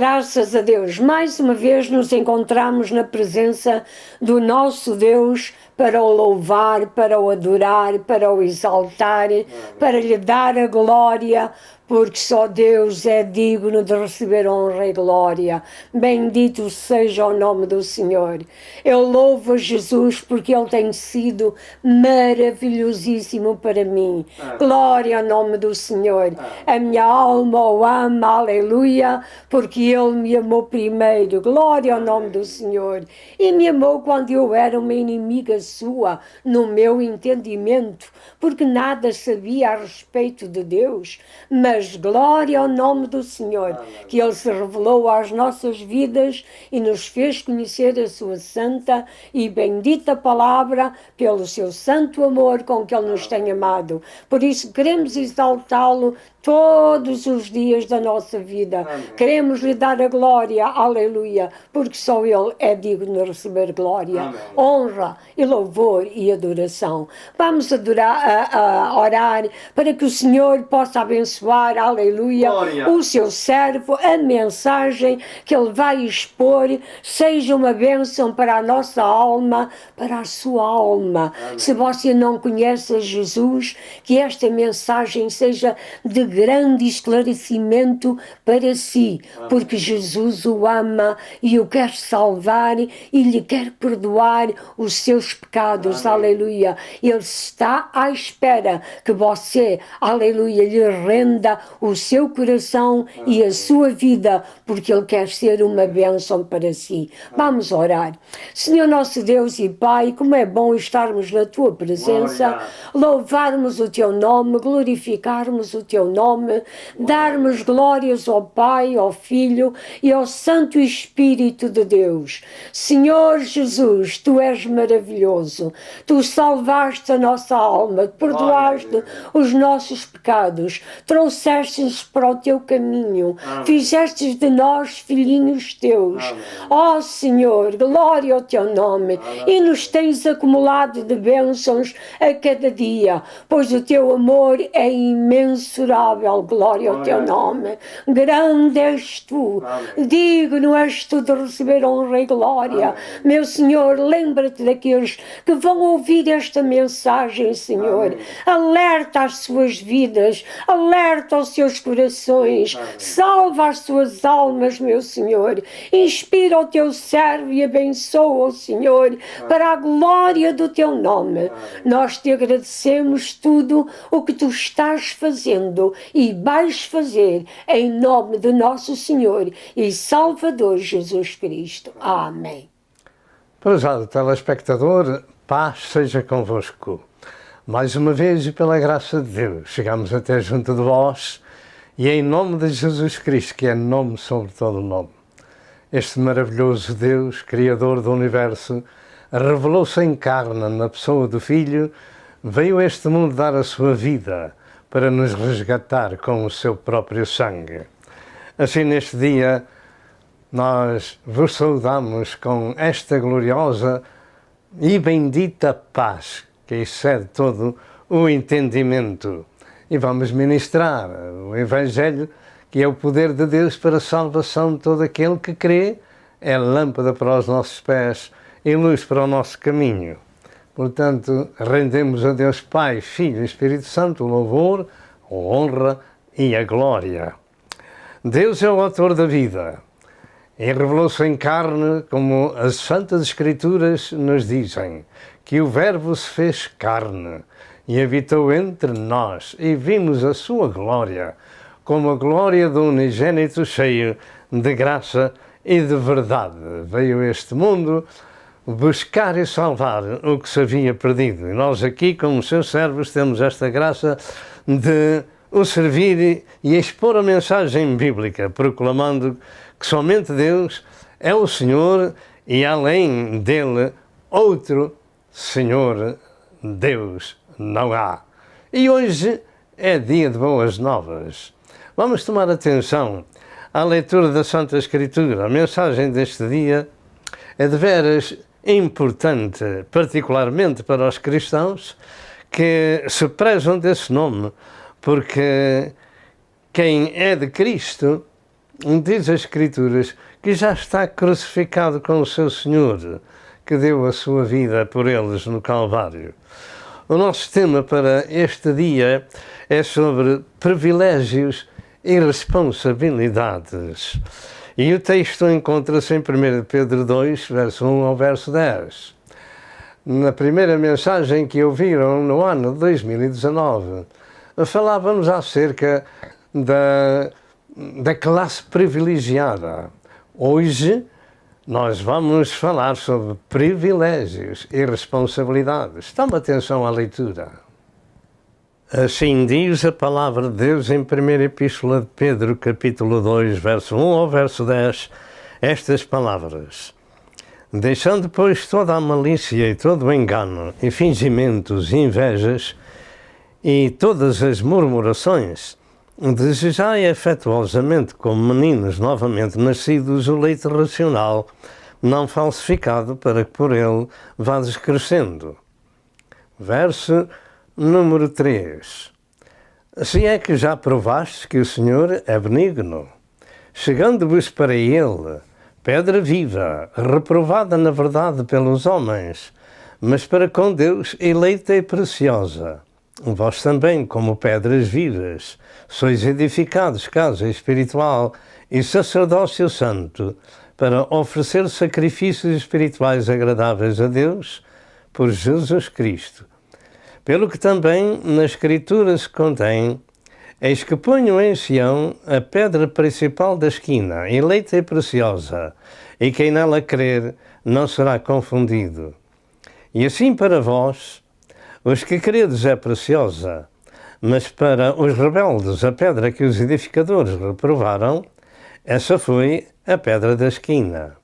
Graças a Deus, mais uma vez nos encontramos na presença do nosso Deus para o louvar, para o adorar, para o exaltar, para lhe dar a glória, porque só Deus é digno de receber honra e glória. Bendito seja o nome do Senhor. Eu louvo a Jesus porque Ele tem sido maravilhosíssimo para mim. Glória ao nome do Senhor. A minha alma o ama, aleluia, porque Ele me amou primeiro. Glória ao nome do Senhor. E me amou quando eu era uma inimiga sua, no meu entendimento, porque nada sabia a respeito de Deus, mas glória ao nome do Senhor, que Ele se revelou às nossas vidas e nos fez conhecer a sua santa e bendita palavra pelo seu santo amor com que Ele nos tem amado. Por isso queremos exaltá-lo todos os dias da nossa vida. Amém. Queremos lhe dar a glória, aleluia, porque só Ele é digno de receber glória, amém, honra e louvor e adoração. Vamos orar para que o Senhor possa abençoar, aleluia, glória, o seu servo, a mensagem que ele vai expor seja uma bênção para a nossa alma, para a sua alma. Amém. Se você não conhece Jesus, que esta mensagem seja de grande esclarecimento para si, porque Jesus o ama e o quer salvar e lhe quer perdoar os seus pecados, amém, aleluia. Ele está à espera que você, aleluia, lhe renda o seu coração, amém, e a sua vida, porque Ele quer ser uma bênção para si. Vamos orar. Senhor nosso Deus e Pai, como é bom estarmos na Tua presença, louvarmos o Teu nome, glorificarmos o Teu nome, darmos glórias ao Pai, ao Filho e ao Santo Espírito de Deus. Senhor Jesus, Tu és maravilhoso. Tu salvaste a nossa alma, perdoaste os nossos pecados, trouxeste-nos para o Teu caminho, fizeste de nós filhinhos Teus. Ó Senhor, glória ao Teu nome, e nos tens acumulado de bênçãos a cada dia, pois o Teu amor é imensurável. Glória ao Teu nome. Grande és Tu, amém, digno és Tu de receber honra e glória. Amém. Meu Senhor, lembra-te daqueles que vão ouvir esta mensagem, Senhor. Amém. Alerta as suas vidas, alerta os seus corações, amém, salva as suas almas, meu Senhor. Inspira o Teu servo e abençoa o Senhor, amém, para a glória do Teu nome. Amém. Nós Te agradecemos tudo o que Tu estás fazendo e vais fazer em nome de nosso Senhor e Salvador Jesus Cristo. Amém. Prezado telespectador, paz seja convosco. Mais uma vez e pela graça de Deus, chegamos até junto de vós e em nome de Jesus Cristo, que é nome sobre todo o nome. Este maravilhoso Deus, Criador do Universo, revelou-se em carne na pessoa do Filho, veio a este mundo dar a sua vida para nos resgatar com o seu próprio sangue. Assim, neste dia, nós vos saudamos com esta gloriosa e bendita paz que excede todo o entendimento. E vamos ministrar o Evangelho, que é o poder de Deus para a salvação de todo aquele que crê, é lâmpada para os nossos pés e luz para o nosso caminho. Portanto, rendemos a Deus Pai, Filho e Espírito Santo o louvor, a honra e a glória. Deus é o autor da vida e revelou-se em carne, como as Santas Escrituras nos dizem, que o Verbo se fez carne e habitou entre nós e vimos a sua glória, como a glória do unigênito cheio de graça e de verdade. Veio a este mundo buscar e salvar o que se havia perdido. E nós aqui, como seus servos, temos esta graça de o servir e expor a mensagem bíblica, proclamando que somente Deus é o Senhor e além dele outro Senhor Deus não há. E hoje é dia de boas novas. Vamos tomar atenção à leitura da Santa Escritura. A mensagem deste dia é de veras importante, particularmente para os cristãos que se prezam desse nome, porque quem é de Cristo diz as Escrituras que já está crucificado com o seu Senhor, que deu a sua vida por eles no Calvário. O nosso tema para este dia é sobre privilégios e responsabilidades. E o texto encontra-se em 1 Pedro 2, verso 1 ao verso 10. Na primeira mensagem que ouviram no ano de 2019, falávamos acerca da classe privilegiada. Hoje, nós vamos falar sobre privilégios e responsabilidades. Tome atenção à leitura. Assim diz a palavra de Deus em 1ª Epístola de Pedro, capítulo 2, verso 1 ao verso 10, estas palavras. Deixando, pois, toda a malícia e todo o engano, e fingimentos e invejas, e todas as murmurações, desejai afetuosamente, como meninos novamente nascidos, o leite racional, não falsificado, para que por ele vades crescendo. Verso número 3. Se é que já provastes que o Senhor é benigno, chegando-vos para ele, pedra viva, reprovada na verdade pelos homens, mas para com Deus eleita e preciosa. Vós também, como pedras vivas, sois edificados casa espiritual e sacerdócio santo, para oferecer sacrifícios espirituais agradáveis a Deus por Jesus Cristo. Pelo que também na Escritura se contém: eis que ponho em Sião a pedra principal da esquina, eleita e preciosa, e quem nela crer não será confundido. E assim para vós, os que credes é preciosa, mas para os rebeldes a pedra que os edificadores reprovaram, essa foi a pedra da esquina.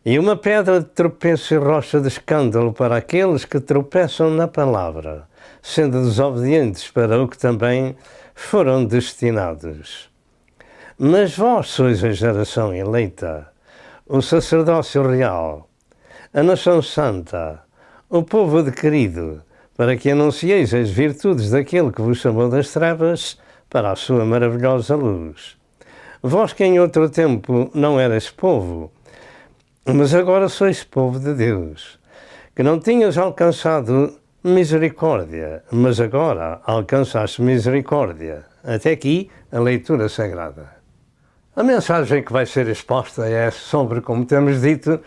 E uma pedra de tropeço e rocha de escândalo para aqueles que tropeçam na palavra, sendo desobedientes para o que também foram destinados. Mas vós sois a geração eleita, o sacerdócio real, a nação santa, o povo adquirido, para que anuncieis as virtudes daquele que vos chamou das trevas para a sua maravilhosa luz. Vós que em outro tempo não eras povo, mas agora sois povo de Deus, que não tinhas alcançado misericórdia, mas agora alcançaste misericórdia. Até aqui a leitura sagrada. A mensagem que vai ser exposta é sobre, como temos dito,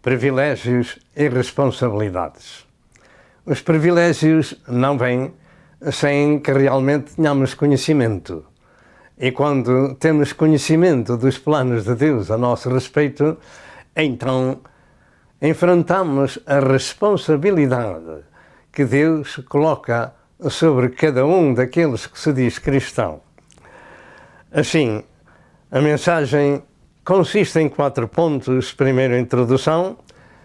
privilégios e responsabilidades. Os privilégios não vêm sem que realmente tenhamos conhecimento. E quando temos conhecimento dos planos de Deus a nosso respeito, então enfrentamos a responsabilidade que Deus coloca sobre cada um daqueles que se diz cristão. Assim, a mensagem consiste em 4 pontos. Primeiro, a introdução.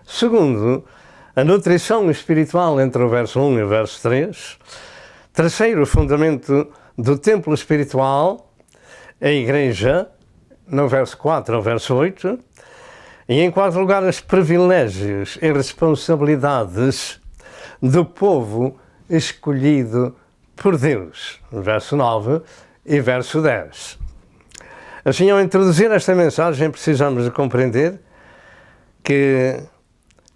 Segundo, a nutrição espiritual entre o verso 1 e o verso 3. Terceiro, o fundamento do templo espiritual, a igreja, no verso 4 ao verso 8. E em quarto lugar, os privilégios e responsabilidades do povo escolhido por Deus, verso 9 e verso 10. Assim, ao introduzir esta mensagem, precisamos de compreender que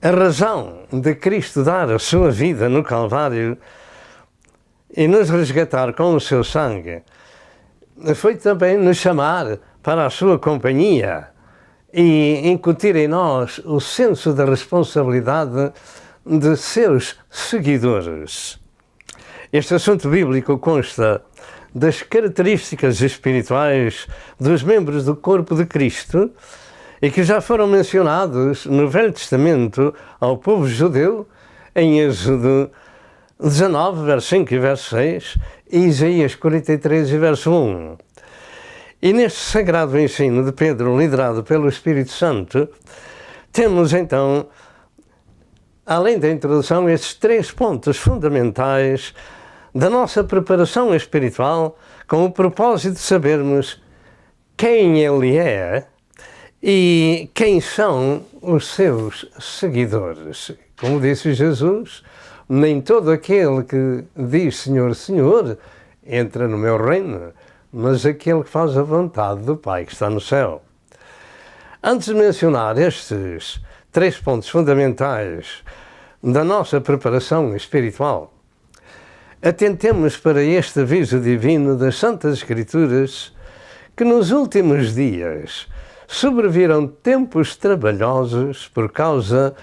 a razão de Cristo dar a sua vida no Calvário e nos resgatar com o seu sangue foi também nos chamar para a sua companhia e incutir em nós o senso da responsabilidade de seus seguidores. Este assunto bíblico consta das características espirituais dos membros do corpo de Cristo e que já foram mencionados no Velho Testamento ao povo judeu em Êxodo 19, verso 5 e verso 6 e Isaías 43 e verso 1. E neste sagrado ensino de Pedro, liderado pelo Espírito Santo, temos então, além da introdução, estes 3 pontos fundamentais da nossa preparação espiritual, com o propósito de sabermos quem Ele é e quem são os seus seguidores. Como disse Jesus, nem todo aquele que diz Senhor, Senhor, entra no meu reino, mas aquele que faz a vontade do Pai que está no céu. Antes de mencionar estes 3 pontos fundamentais da nossa preparação espiritual, atentemos para este aviso divino das Santas Escrituras que nos últimos dias sobreviram tempos trabalhosos por causa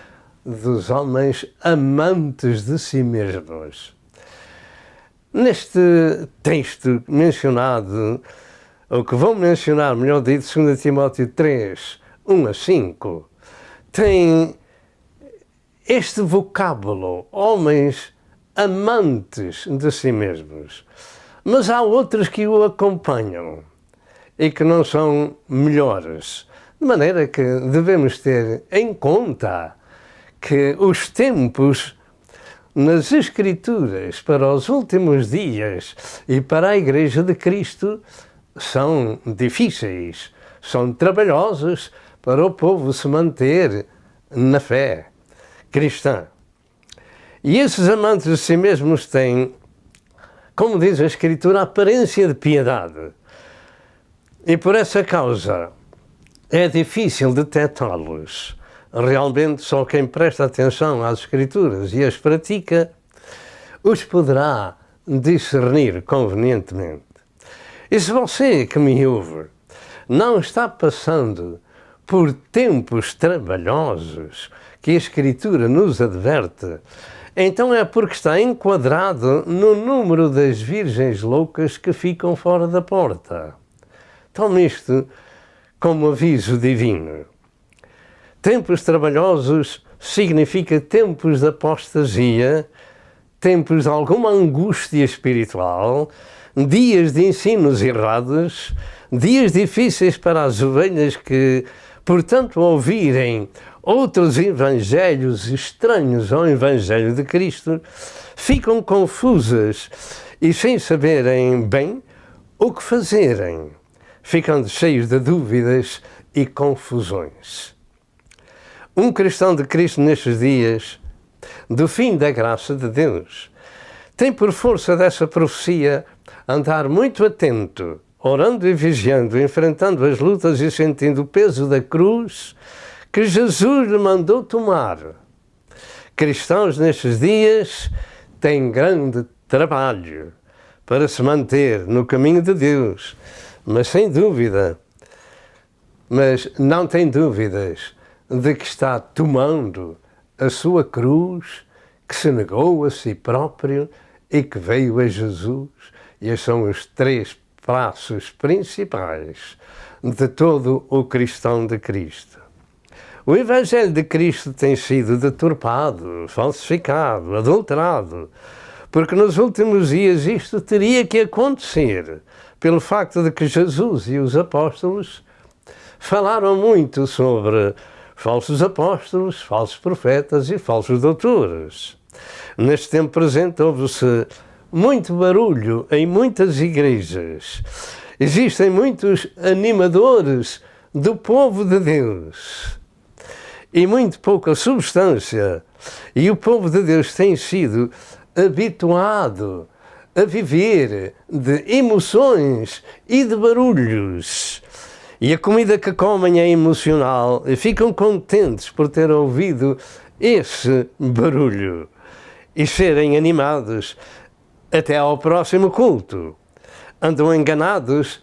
dos homens amantes de si mesmos. Neste texto mencionado, ou que vou mencionar, melhor dito, 2 Timóteo 3, 1 a 5, tem este vocábulo, homens amantes de si mesmos. Mas há outros que o acompanham e que não são melhores. De maneira que devemos ter em conta que os tempos nas Escrituras para os últimos dias e para a Igreja de Cristo são difíceis, são trabalhosos para o povo se manter na fé cristã. E esses amantes de si mesmos têm, como diz a Escritura, a aparência de piedade. E por essa causa é difícil detectá-los. Realmente só quem presta atenção às Escrituras e as pratica os poderá discernir convenientemente. E se você que me ouve não está passando por tempos trabalhosos que a Escritura nos adverte, então é porque está enquadrado no número das virgens loucas que ficam fora da porta. Tome isto como aviso divino. Tempos trabalhosos significa tempos de apostasia, tempos de alguma angústia espiritual, dias de ensinos errados, dias difíceis para as ovelhas que, portanto, ouvirem outros evangelhos estranhos ao Evangelho de Cristo, ficam confusas e sem saberem bem o que fazerem, ficando cheios de dúvidas e confusões. Um cristão de Cristo nestes dias, do fim da graça de Deus, tem por força dessa profecia andar muito atento, orando e vigiando, enfrentando as lutas e sentindo o peso da cruz que Jesus lhe mandou tomar. Cristãos nestes dias têm grande trabalho para se manter no caminho de Deus, mas não tem dúvidas de que está tomando a sua cruz, que se negou a si próprio e que veio a Jesus. E esses são os 3 passos principais de todo o cristão de Cristo. O Evangelho de Cristo tem sido deturpado, falsificado, adulterado, porque nos últimos dias isto teria que acontecer, pelo facto de que Jesus e os apóstolos falaram muito sobre falsos apóstolos, falsos profetas e falsos doutores. Neste tempo presente houve-se muito barulho em muitas igrejas. Existem muitos animadores do povo de Deus e muito pouca substância. E o povo de Deus tem sido habituado a viver de emoções e de barulhos. E a comida que comem é emocional e ficam contentes por ter ouvido esse barulho e serem animados até ao próximo culto. Andam enganados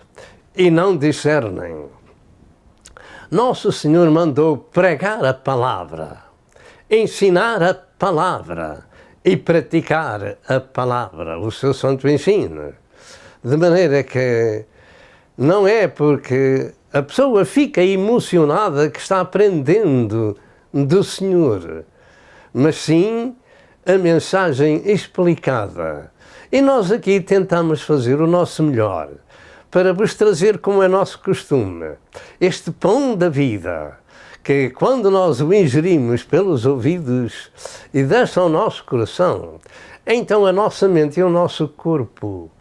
e não discernem. Nosso Senhor mandou pregar a palavra, ensinar a palavra e praticar a palavra, o seu santo ensino. De maneira que não é porque a pessoa fica emocionada que está aprendendo do Senhor, mas sim a mensagem explicada. E nós aqui tentamos fazer o nosso melhor para vos trazer, como é nosso costume, este pão da vida, que quando nós o ingerimos pelos ouvidos e desce ao nosso coração, então a nossa mente e o nosso corpo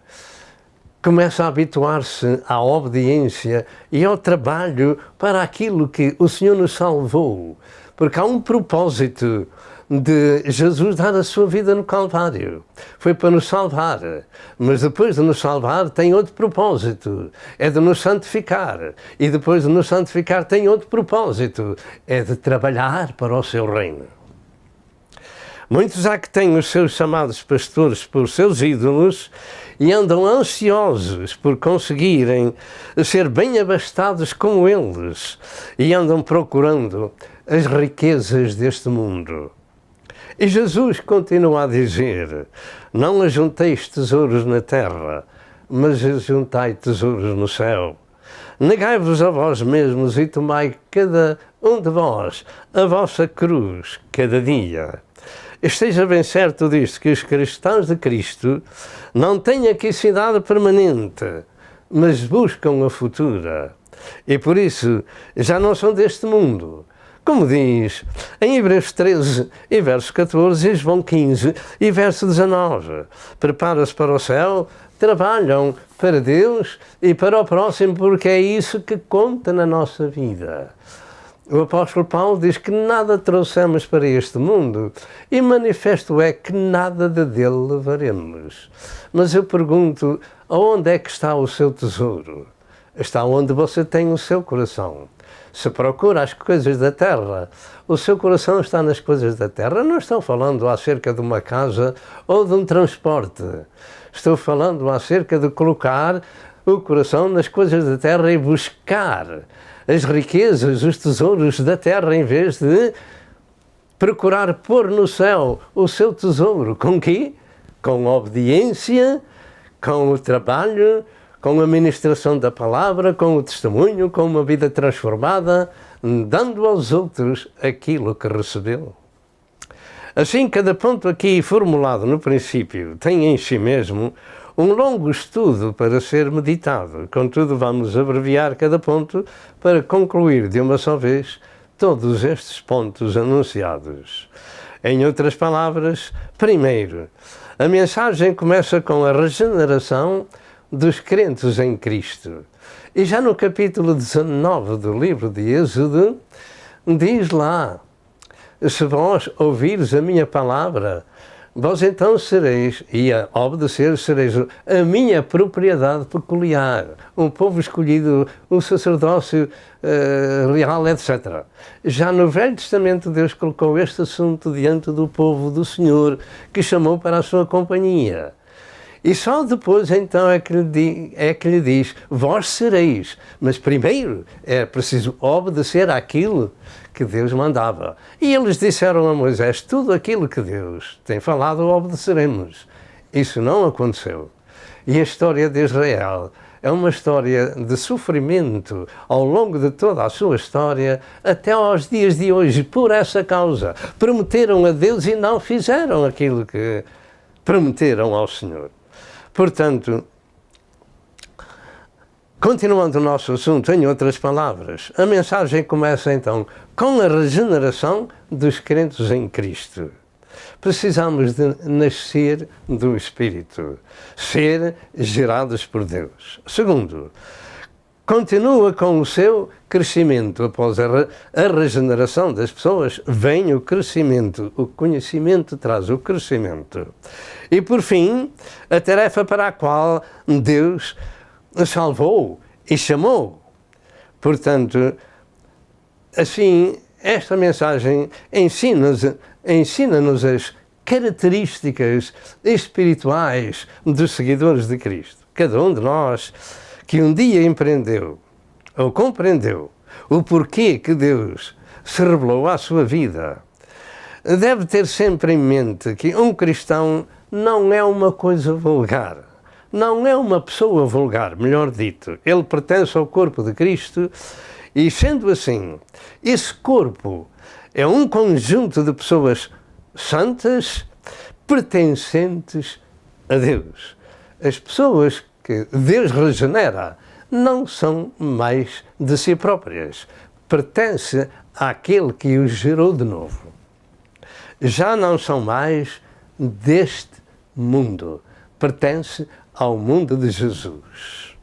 começa a habituar-se à obediência e ao trabalho para aquilo que o Senhor nos salvou. Porque há um propósito de Jesus dar a sua vida no Calvário. Foi para nos salvar, mas depois de nos salvar tem outro propósito, é de nos santificar. E depois de nos santificar tem outro propósito, é de trabalhar para o seu reino. Muitos há que têm os seus chamados pastores por seus ídolos e andam ansiosos por conseguirem ser bem abastados como eles e andam procurando as riquezas deste mundo. E Jesus continua a dizer: não ajunteis tesouros na terra, mas ajuntai tesouros no céu. Negai-vos a vós mesmos e tomai cada um de vós a vossa cruz cada dia. Esteja bem certo disto, que os cristãos de Cristo não têm aqui cidade permanente, mas buscam a futura. E por isso já não são deste mundo. Como diz em Hebreus 13 e verso 14 e João 15 e verso 19. Prepara-se para o céu, trabalham para Deus e para o próximo, porque é isso que conta na nossa vida. O apóstolo Paulo diz que nada trouxemos para este mundo e manifesto é que nada de dele levaremos. Mas eu pergunto, aonde é que está o seu tesouro? Está onde você tem o seu coração. Se procura as coisas da terra, o seu coração está nas coisas da terra. Não estou falando acerca de uma casa ou de um transporte. Estou falando acerca de colocar o coração nas coisas da terra e buscar as riquezas, os tesouros da terra, em vez de procurar pôr no céu o seu tesouro. Com quê? Com obediência, com o trabalho, com a ministração da palavra, com o testemunho, com uma vida transformada, dando aos outros aquilo que recebeu. Assim, cada ponto aqui formulado no princípio tem em si mesmo um longo estudo para ser meditado. Contudo, vamos abreviar cada ponto para concluir de uma só vez todos estes pontos anunciados. Em outras palavras, primeiro, a mensagem começa com a regeneração dos crentes em Cristo. E já no capítulo 19 do livro de Êxodo, diz lá: se vós ouvires a minha palavra, vós então sereis, e a obedecer, sereis a minha propriedade peculiar, um povo escolhido, o sacerdócio real, etc. Já no Velho Testamento, Deus colocou este assunto diante do povo do Senhor, que chamou para a sua companhia. E só depois, então, é que lhe diz, vós sereis. Mas primeiro é preciso obedecer àquilo que Deus mandava. E eles disseram a Moisés, tudo aquilo que Deus tem falado, obedeceremos. Isso não aconteceu. E a história de Israel é uma história de sofrimento ao longo de toda a sua história, até aos dias de hoje, por essa causa. Prometeram a Deus e não fizeram aquilo que prometeram ao Senhor. Portanto, continuando o nosso assunto, em outras palavras, a mensagem começa então com a regeneração dos crentes em Cristo. Precisamos de nascer do Espírito, ser gerados por Deus. Segundo, continua com o seu crescimento. Após a regeneração das pessoas, vem o crescimento. O conhecimento traz o crescimento. E, por fim, a tarefa para a qual Deus salvou e chamou. Portanto, assim, esta mensagem ensina-nos as características espirituais dos seguidores de Cristo. Cada um de nós que um dia empreendeu ou compreendeu o porquê que Deus se revelou à sua vida, deve ter sempre em mente que um cristão não é uma coisa vulgar, não é uma pessoa vulgar, melhor dito. Ele pertence ao corpo de Cristo e, sendo assim, esse corpo é um conjunto de pessoas santas, pertencentes a Deus. As pessoas que Deus regenera não são mais de si próprias, pertencem àquele que os gerou de novo. Já não são mais deste mundo, pertence ao mundo de Jesus.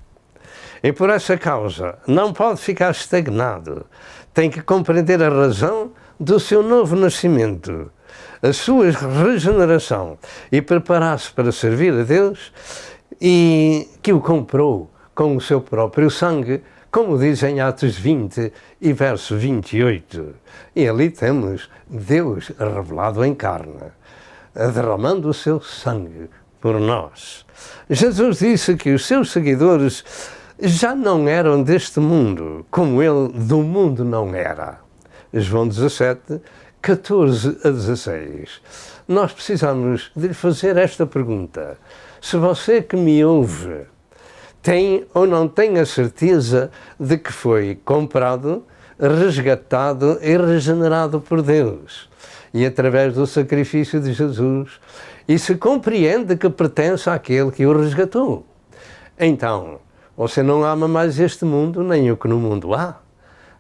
E por essa causa não pode ficar estagnado, tem que compreender a razão do seu novo nascimento, a sua regeneração e preparar-se para servir a Deus, e que o comprou com o seu próprio sangue, como diz em Atos 20 e verso 28. E ali temos Deus revelado em carne, derramando o seu sangue por nós. Jesus disse que os seus seguidores já não eram deste mundo, como ele do mundo não era. João 17, 14 a 16. Nós precisamos de lhe fazer esta pergunta. Se você que me ouve tem ou não tem a certeza de que foi comprado, resgatado e regenerado por Deus, e através do sacrifício de Jesus, e se compreende que pertence àquele que o resgatou, então você não ama mais este mundo nem o que no mundo há,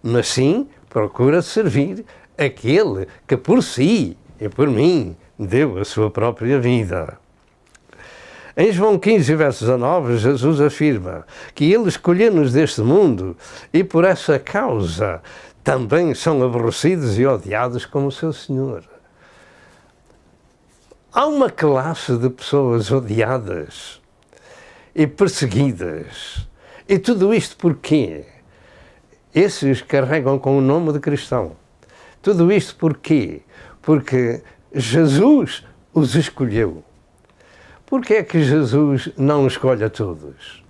mas sim procura servir aquele que por si e por mim deu a sua própria vida. Em João 15, verso 19, Jesus afirma que Ele escolheu-nos deste mundo e por essa causa também são aborrecidos e odiados como o seu Senhor. Há uma classe de pessoas odiadas e perseguidas. E tudo isto por quê? Esses carregam com o nome de cristão. Tudo isto por quê? Porque Jesus os escolheu. Por que é que Jesus não escolhe a todos?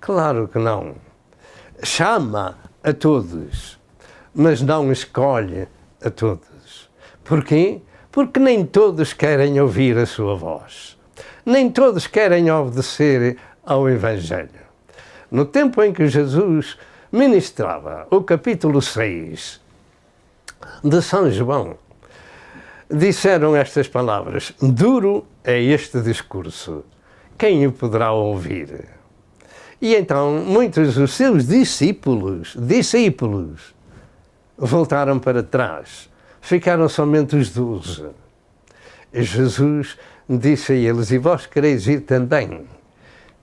Claro que não. Chama a todos, mas não escolhe a todos. Porquê? Porque nem todos querem ouvir a sua voz. Nem todos querem obedecer ao Evangelho. No tempo em que Jesus ministrava o capítulo 6 de São João, disseram estas palavras: duro é este discurso, quem o poderá ouvir? E então muitos dos seus discípulos, voltaram para trás, ficaram somente os 12. E Jesus disse a eles: e vós quereis ir também?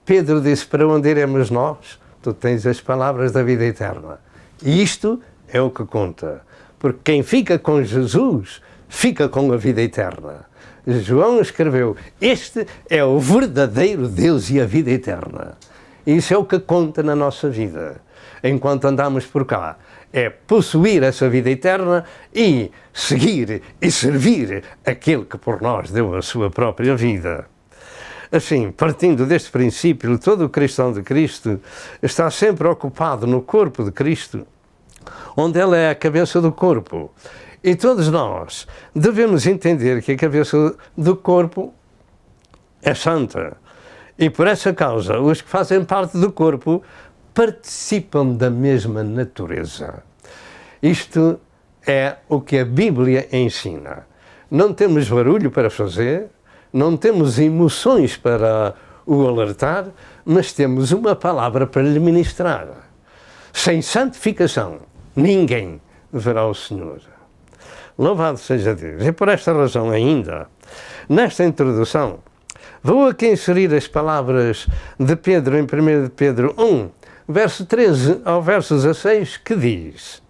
Pedro disse: para onde iremos nós? Tu tens as palavras da vida eterna. E isto é o que conta, porque quem fica com Jesus fica com a vida eterna. João escreveu: este é o verdadeiro Deus e a vida eterna. Isso é o que conta na nossa vida. Enquanto andamos por cá, é possuir essa vida eterna e seguir e servir aquele que por nós deu a sua própria vida. Assim, partindo deste princípio, todo cristão de Cristo está sempre ocupado no corpo de Cristo, onde Ele é a cabeça do corpo. E todos nós devemos entender que a cabeça do corpo é santa. E por essa causa, os que fazem parte do corpo participam da mesma natureza. Isto é o que a Bíblia ensina. Não temos barulho para fazer, não temos emoções para o alertar, mas temos uma palavra para lhe ministrar. Sem santificação, ninguém verá o Senhor. Louvado seja Deus. E por esta razão ainda, nesta introdução, vou aqui inserir as palavras de Pedro em 1 Pedro 1, verso 13 ao verso 16, que diz: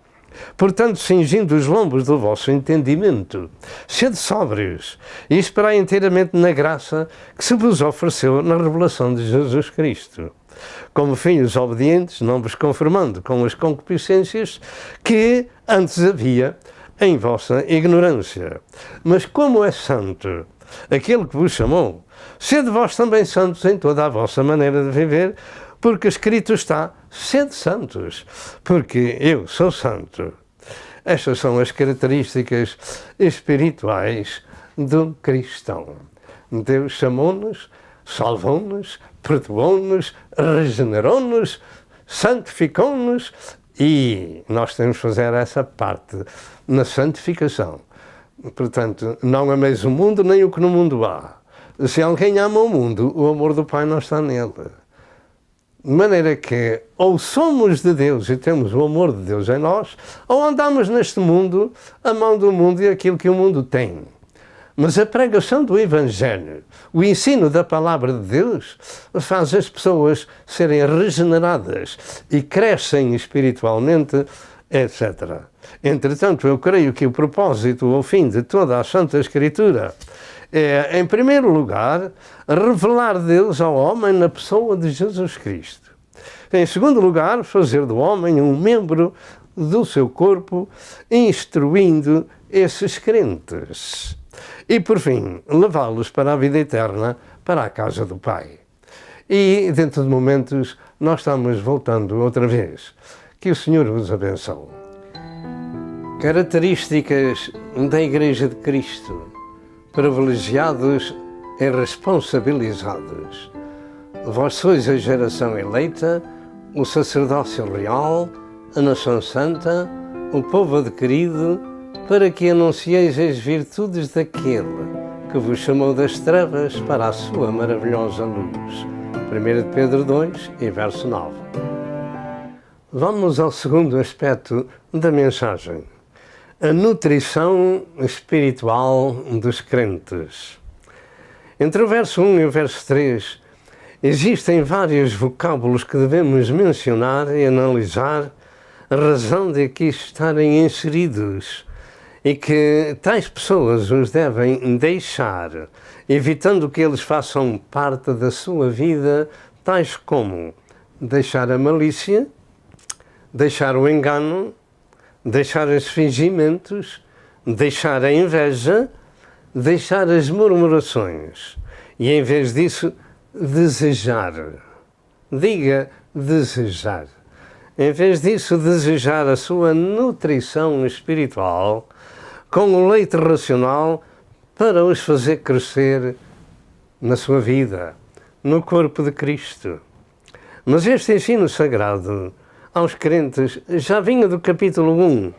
portanto, cingindo os lombos do vosso entendimento, sede sóbrios e esperai inteiramente na graça que se vos ofereceu na revelação de Jesus Cristo. Como filhos obedientes, não vos conformando com as concupiscências que antes havia em vossa ignorância. Mas como é santo aquele que vos chamou, sede vós também santos em toda a vossa maneira de viver, porque escrito está: sede santos, porque eu sou santo. Estas são as características espirituais do cristão. Deus chamou-nos, salvou-nos, perdoou-nos, regenerou-nos, santificou-nos, e nós temos que fazer essa parte na santificação. Portanto, não ameis o mundo nem o que no mundo há. Se alguém ama o mundo, o amor do Pai não está nele. De maneira que ou somos de Deus e temos o amor de Deus em nós, ou andamos neste mundo amando o mundo e aquilo que o mundo tem. Mas a pregação do Evangelho, o ensino da Palavra de Deus, faz as pessoas serem regeneradas e crescem espiritualmente etc. Entretanto, eu creio que o propósito ou fim de toda a Santa Escritura é, em primeiro lugar, revelar Deus ao homem na pessoa de Jesus Cristo. Em segundo lugar, fazer do homem um membro do seu corpo, instruindo esses crentes. E, por fim, levá-los para a vida eterna, para a casa do Pai. E, dentro de momentos, nós estamos voltando outra vez. Que o Senhor os abençoe. Características da Igreja de Cristo. Privilegiados e responsabilizados. Vós sois a geração eleita, o sacerdócio real, a nação santa, o povo adquirido, para que anuncieis as virtudes daquele que vos chamou das trevas para a sua maravilhosa luz. 1 Pedro 2 e verso 9. Vamos ao segundo aspecto da mensagem. A nutrição espiritual dos crentes. Entre o verso 1 e o verso 3, existem vários vocábulos que devemos mencionar e analisar, a razão de aqui estarem inseridos, e que tais pessoas os devem deixar, evitando que eles façam parte da sua vida, tais como deixar a malícia, deixar o engano, deixar os fingimentos, deixar a inveja, deixar as murmurações e, em vez disso, desejar. Diga desejar. Em vez disso, desejar a sua nutrição espiritual com o leite racional para os fazer crescer na sua vida, no corpo de Cristo. Mas este ensino sagrado aos crentes já vinha do capítulo 1,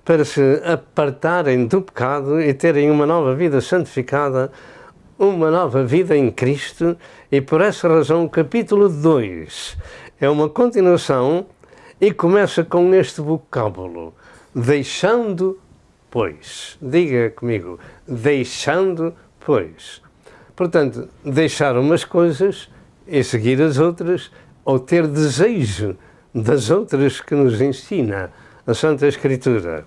para se apartarem do pecado e terem uma nova vida santificada, uma nova vida em Cristo, e por essa razão o capítulo 2 é uma continuação e começa com este vocábulo, deixando, pois. Diga comigo, deixando, pois. Portanto, deixar umas coisas e seguir as outras, ou ter desejo das outras que nos ensina a Santa Escritura.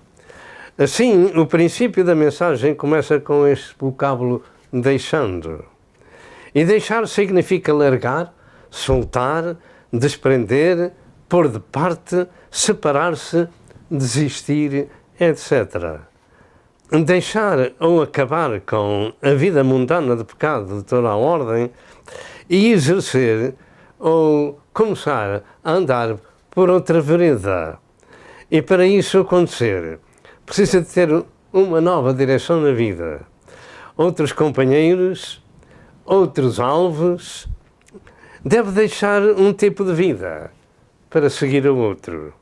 Assim, o princípio da mensagem começa com este vocábulo deixando. E deixar significa largar, soltar, desprender, pôr de parte, separar-se, desistir, etc. Deixar ou acabar com a vida mundana de pecado de toda a ordem e exercer ou começar a andar por outra vereda. E para isso acontecer, precisa de ter uma nova direção na vida. Outros companheiros, outros alvos. Deve deixar um tipo de vida para seguir o outro.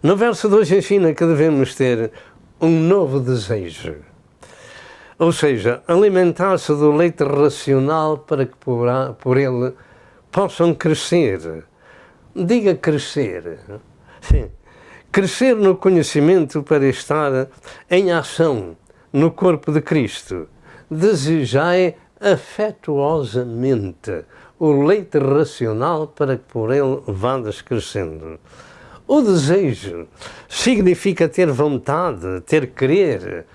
No verso 2 ensina que devemos ter um novo desejo. Ou seja, alimentar-se do leite racional para que por ele possam crescer. Diga crescer. Sim. Crescer no conhecimento para estar em ação no corpo de Cristo. Desejai afetuosamente o leite racional para que por ele vades crescendo. O desejo significa ter vontade, ter querer,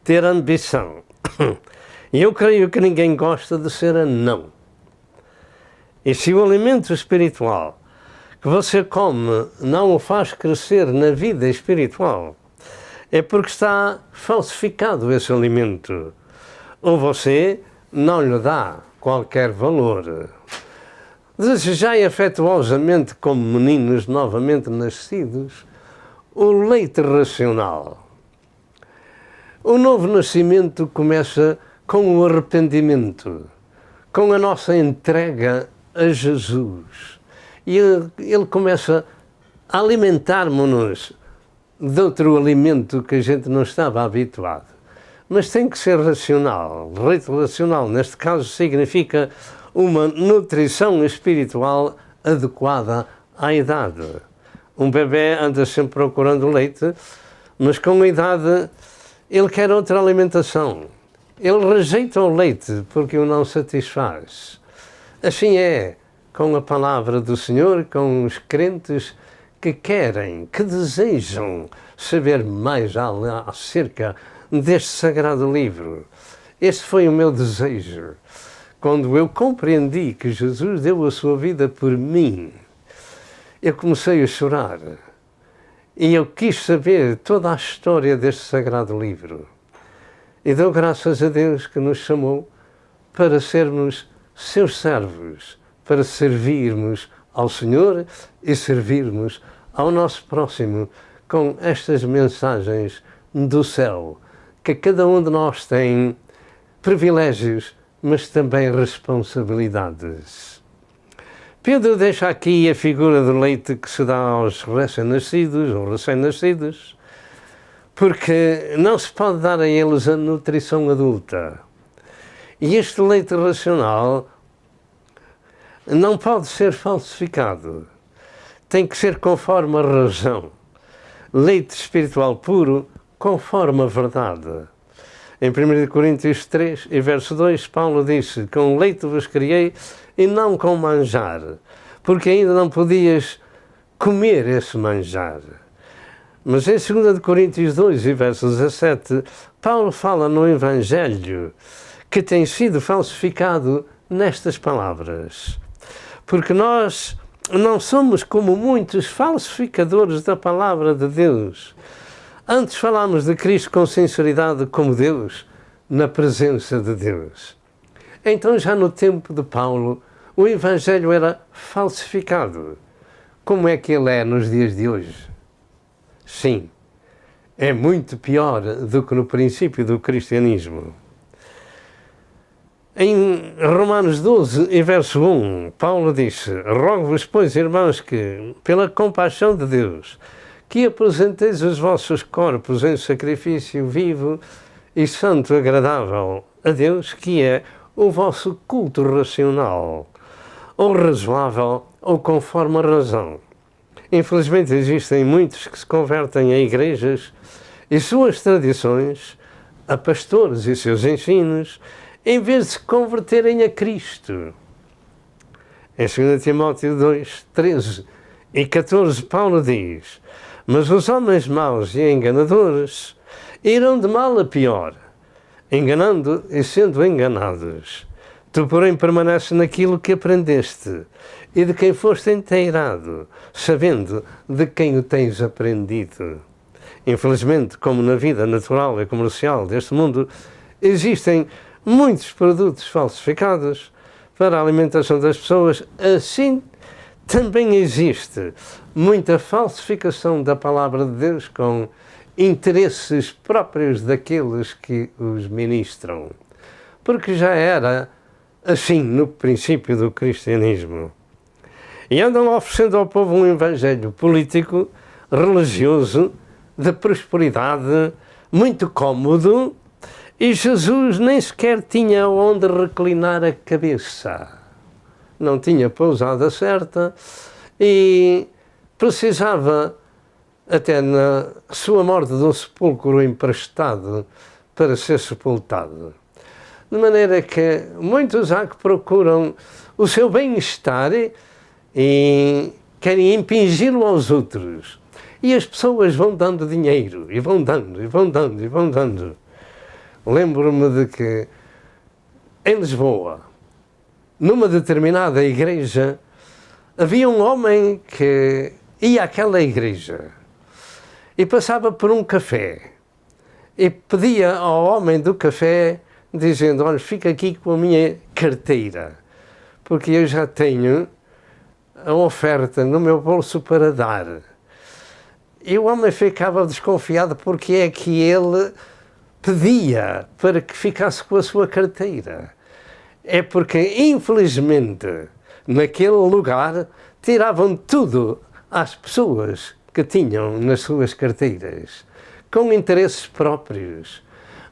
ter ambição. E eu creio que ninguém gosta de ser anão. E se o alimento espiritual que você come não o faz crescer na vida espiritual, é porque está falsificado esse alimento. Ou você não lhe dá qualquer valor. Desejai afetuosamente, como meninos novamente nascidos, o leite racional. O novo nascimento começa com o arrependimento, com a nossa entrega a Jesus. E ele começa a alimentar-nos de outro alimento que a gente não estava habituado. Mas tem que ser racional. Leite racional, neste caso, significa uma nutrição espiritual adequada à idade. Um bebê anda sempre procurando leite, mas com a idade ele quer outra alimentação. Ele rejeita o leite porque o não satisfaz. Assim é com a palavra do Senhor, com os crentes que querem, que desejam saber mais acerca deste sagrado livro. Esse foi o meu desejo. Quando eu compreendi que Jesus deu a sua vida por mim, eu comecei a chorar. E eu quis saber toda a história deste sagrado livro. E dou graças a Deus que nos chamou para sermos seus servos, para servirmos ao Senhor e servirmos ao nosso próximo com estas mensagens do céu, que cada um de nós tem privilégios, mas também responsabilidades. Pedro deixa aqui a figura do leite que se dá aos recém-nascidos ou recém-nascidos, porque não se pode dar a eles a nutrição adulta. E este leite racional não pode ser falsificado. Tem que ser conforme a razão. Leite espiritual puro, conforme a verdade. Em 1 Coríntios 3, e verso 2, Paulo disse: com leite vos criei e não com manjar, porque ainda não podias comer esse manjar. Mas em 2 Coríntios 2, e verso 17, Paulo fala no Evangelho que tem sido falsificado nestas palavras. Porque nós não somos como muitos falsificadores da palavra de Deus. Antes falamos de Cristo com sinceridade como Deus, na presença de Deus. Então, já no tempo de Paulo, o Evangelho era falsificado. Como é que ele é nos dias de hoje? Sim, é muito pior do que no princípio do cristianismo. Em Romanos 12, e verso 1, Paulo disse: rogo-vos, pois, irmãos, que, pela compaixão de Deus, que apresenteis os vossos corpos em sacrifício vivo e santo agradável a Deus, que é o vosso culto racional, ou razoável, ou conforme a razão. Infelizmente existem muitos que se convertem a igrejas e suas tradições, a pastores e seus ensinos, em vez de se converterem a Cristo. Em 2 Timóteo 2, 13 e 14, Paulo diz: mas os homens maus e enganadores irão de mal a pior, enganando e sendo enganados. Tu, porém, permaneces naquilo que aprendeste e de quem foste inteirado, sabendo de quem o tens aprendido. Infelizmente, como na vida natural e comercial deste mundo, existem muitos produtos falsificados para a alimentação das pessoas. Assim, também existe muita falsificação da palavra de Deus com interesses próprios daqueles que os ministram. Porque já era assim no princípio do cristianismo. E andam oferecendo ao povo um evangelho político, religioso, de prosperidade, muito cômodo, e Jesus nem sequer tinha onde reclinar a cabeça. Não tinha pousada certa e precisava, até na sua morte, de um sepulcro emprestado para ser sepultado. De maneira que muitos há que procuram o seu bem-estar e querem impingi-lo aos outros. E as pessoas vão dando dinheiro, e vão dando, e vão dando, e vão dando. Lembro-me de que, em Lisboa, numa determinada igreja, havia um homem que ia àquela igreja e passava por um café e pedia ao homem do café, dizendo: olha, fica aqui com a minha carteira, porque eu já tenho a oferta no meu bolso para dar. E o homem ficava desconfiado porque é que ele pedia para que ficasse com a sua carteira. É porque, infelizmente, naquele lugar, tiravam tudo às pessoas que tinham nas suas carteiras, com interesses próprios.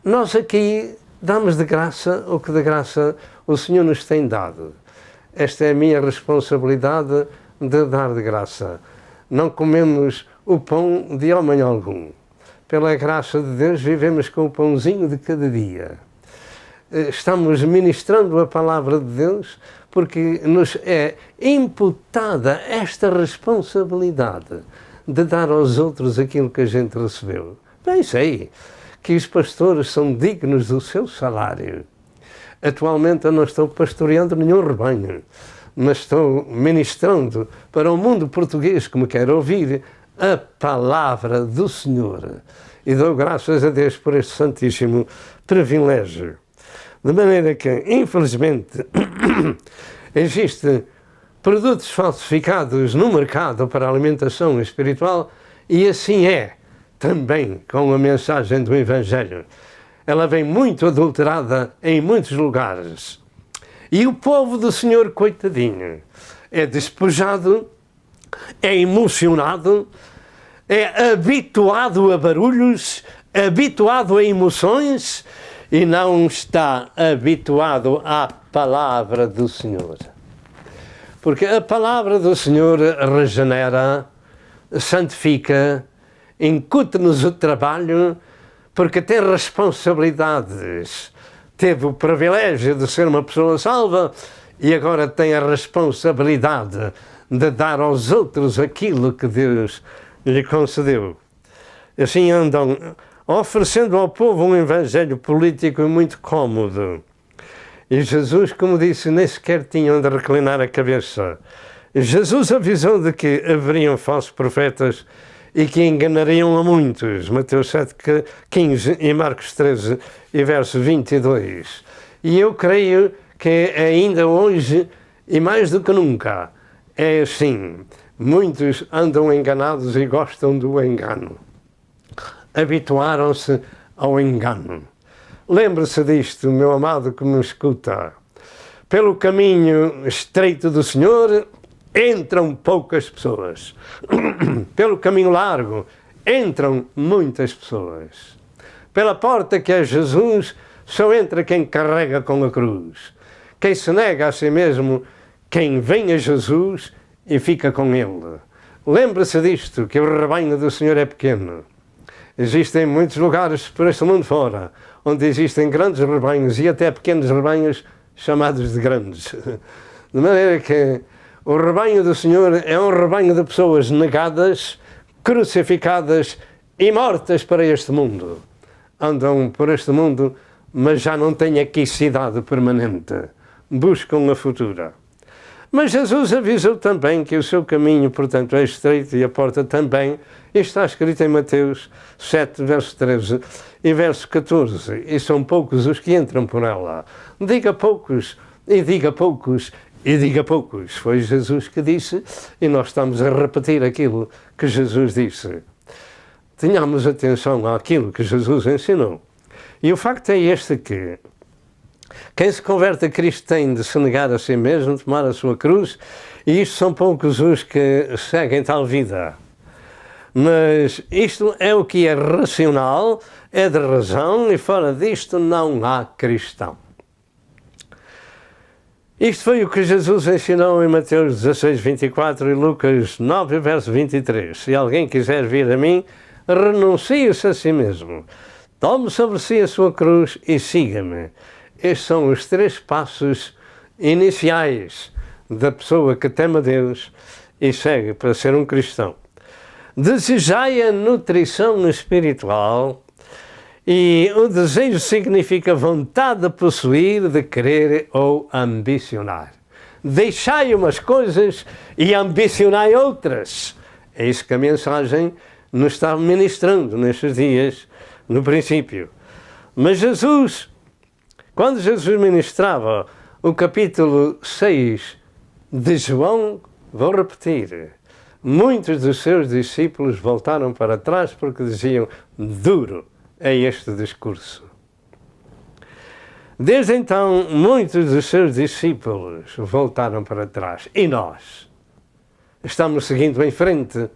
Nós aqui damos de graça o que de graça o Senhor nos tem dado. Esta é a minha responsabilidade de dar de graça. Não comemos o pão de homem algum. Pela graça de Deus vivemos com o pãozinho de cada dia. estamos ministrando a palavra de Deus, porque nos é imputada esta responsabilidade de dar aos outros aquilo que a gente recebeu. Bem sei que os pastores são dignos do seu salário. Atualmente eu não estou pastoreando nenhum rebanho, mas estou ministrando para o mundo português que me quer ouvir a palavra do Senhor. E dou graças a Deus por este santíssimo privilégio. De maneira que, infelizmente, existem produtos falsificados no mercado para a alimentação espiritual, e assim é também com a mensagem do Evangelho. Ela vem muito adulterada em muitos lugares. E o povo do Senhor, coitadinho, é despojado, é emocionado, é habituado a barulhos, habituado a emoções e não está habituado à palavra do Senhor. Porque a palavra do Senhor regenera, santifica, incute-nos o trabalho, porque tem responsabilidades. Teve o privilégio de ser uma pessoa salva e agora tem a responsabilidade de dar aos outros aquilo que Deus lhe concedeu. Assim andam oferecendo ao povo um evangelho político muito cômodo. E Jesus, como disse, nem sequer tinha onde reclinar a cabeça. Jesus avisou de que haveriam falsos profetas e que enganariam a muitos. Mateus 7:15 e Marcos 13 e verso 22. E eu creio que ainda hoje, e mais do que nunca, é assim. Muitos andam enganados e gostam do engano. Habituaram-se ao engano. Lembre-se disto, meu amado que me escuta. Pelo caminho estreito do Senhor entram poucas pessoas. Pelo caminho largo entram muitas pessoas. Pela porta que é Jesus, só entra quem carrega com a cruz. Quem se nega a si mesmo, quem vem a Jesus e fica com ele. Lembre-se disto, que o rebanho do Senhor é pequeno. Existem muitos lugares por este mundo fora, onde existem grandes rebanhos e até pequenos rebanhos chamados de grandes. De maneira que o rebanho do Senhor é um rebanho de pessoas negadas, crucificadas e mortas para este mundo. Andam por este mundo, mas já não têm aqui cidade permanente. Buscam a futura. Mas Jesus avisou também que o seu caminho, portanto, é estreito e a porta também. Está escrito em Mateus 7, verso 13 e verso 14. E são poucos os que entram por ela. Diga poucos, e diga poucos, e diga poucos. Foi Jesus que disse, e nós estamos a repetir aquilo que Jesus disse. Tenhamos atenção àquilo que Jesus ensinou. E o facto é este que quem se converte a Cristo tem de se negar a si mesmo, tomar a sua cruz, e isto são poucos os que seguem tal vida. Mas isto é o que é racional, é de razão, e fora disto não há cristão. Isto foi o que Jesus ensinou em Mateus 16, 24 e Lucas 9, verso 23. Se alguém quiser vir a mim, renuncie-se a si mesmo. Tome sobre si a sua cruz e siga-me. Estes são os 3 passos iniciais da pessoa que teme a Deus e segue para ser um cristão. Desejai a nutrição espiritual, e o desejo significa vontade de possuir, de querer ou ambicionar. Deixai umas coisas e ambicionai outras. É isso que a mensagem nos está ministrando nestes dias, no princípio. Mas Jesus, quando Jesus ministrava o capítulo 6 de João, vou repetir, muitos dos seus discípulos voltaram para trás porque diziam, duro é este discurso. Desde então, muitos dos seus discípulos voltaram para trás. E nós? Estamos seguindo em frente?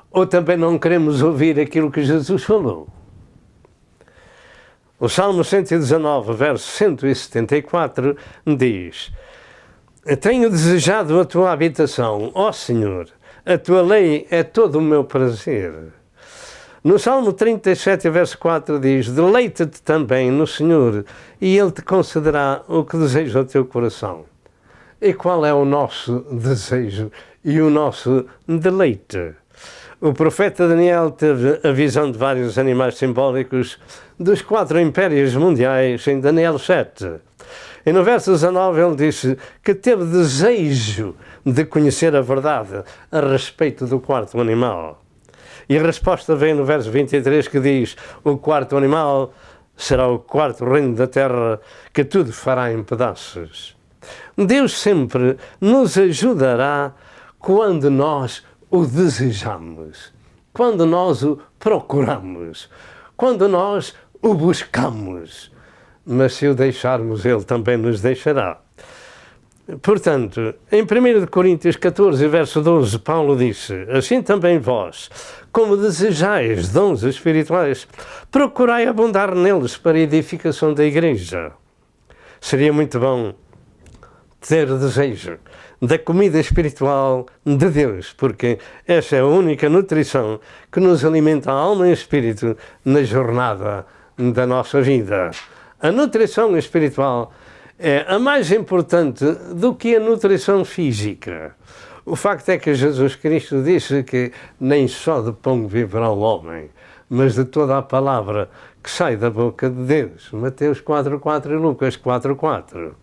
Ou também não queremos ouvir aquilo que Jesus falou? O Salmo 119, verso 174, diz, tenho desejado a tua habitação, ó Senhor, a tua lei é todo o meu prazer. No Salmo 37, verso 4 diz: deleita-te também no Senhor e Ele te concederá o que deseja o teu coração. E qual é o nosso desejo e o nosso deleite? O profeta Daniel teve a visão de vários animais simbólicos dos 4 impérios mundiais em Daniel 7. E no verso 19 ele disse que teve desejo de conhecer a verdade a respeito do 4º animal. E a resposta vem no verso 23 que diz: o 4º animal será o 4º reino da terra que tudo fará em pedaços. Deus sempre nos ajudará quando nós o desejamos, quando nós o procuramos, quando nós o buscamos. Mas se o deixarmos, Ele também nos deixará. Portanto, em 1 Coríntios 14, verso 12, Paulo disse: assim também vós, como desejais dons espirituais, procurai abundar neles para a edificação da igreja. Seria muito bom ter desejo da comida espiritual de Deus, porque essa é a única nutrição que nos alimenta a alma e o espírito na jornada da nossa vida. A nutrição espiritual é a mais importante do que a nutrição física. O facto é que Jesus Cristo disse que nem só de pão viverá o homem, mas de toda a palavra que sai da boca de Deus. Mateus 4,4 e Lucas 4,4.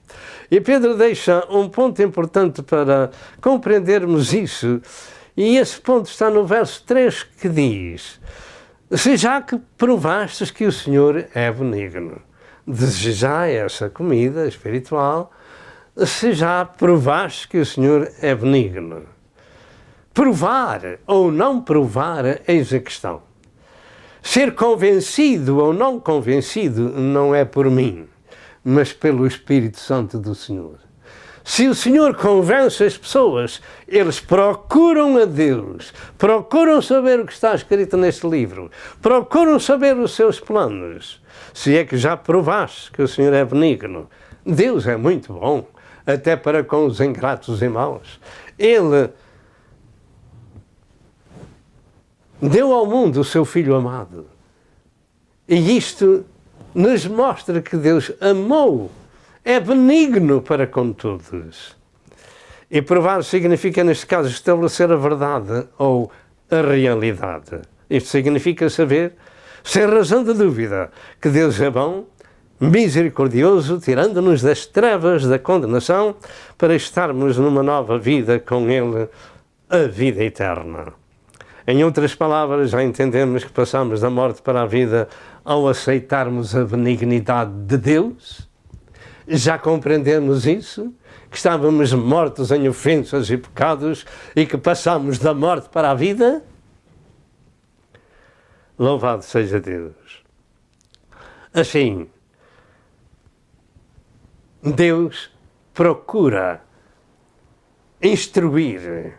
E Pedro deixa um ponto importante para compreendermos isso, e esse ponto está no verso 3 que diz: se já que provastes que o Senhor é benigno, desejai essa comida espiritual, se já provaste que o Senhor é benigno. Provar ou não provar, eis a questão. Ser convencido ou não convencido não é por mim, mas pelo Espírito Santo do Senhor. Se o Senhor convence as pessoas, eles procuram a Deus, procuram saber o que está escrito neste livro, procuram saber os seus planos. Se é que já provaste que o Senhor é benigno, Deus é muito bom, até para com os ingratos e maus. Ele deu ao mundo o seu Filho amado. E isto nos mostra que Deus amou, é benigno para com todos. E provar significa, neste caso, estabelecer a verdade ou a realidade. Isto significa saber, sem razão de dúvida, que Deus é bom, misericordioso, tirando-nos das trevas da condenação, para estarmos numa nova vida com Ele, a vida eterna. Em outras palavras, já entendemos que passamos da morte para a vida ao aceitarmos a benignidade de Deus. Já compreendemos isso, que estávamos mortos em ofensas e pecados e que passamos da morte para a vida. Louvado seja Deus. Assim, Deus procura instruir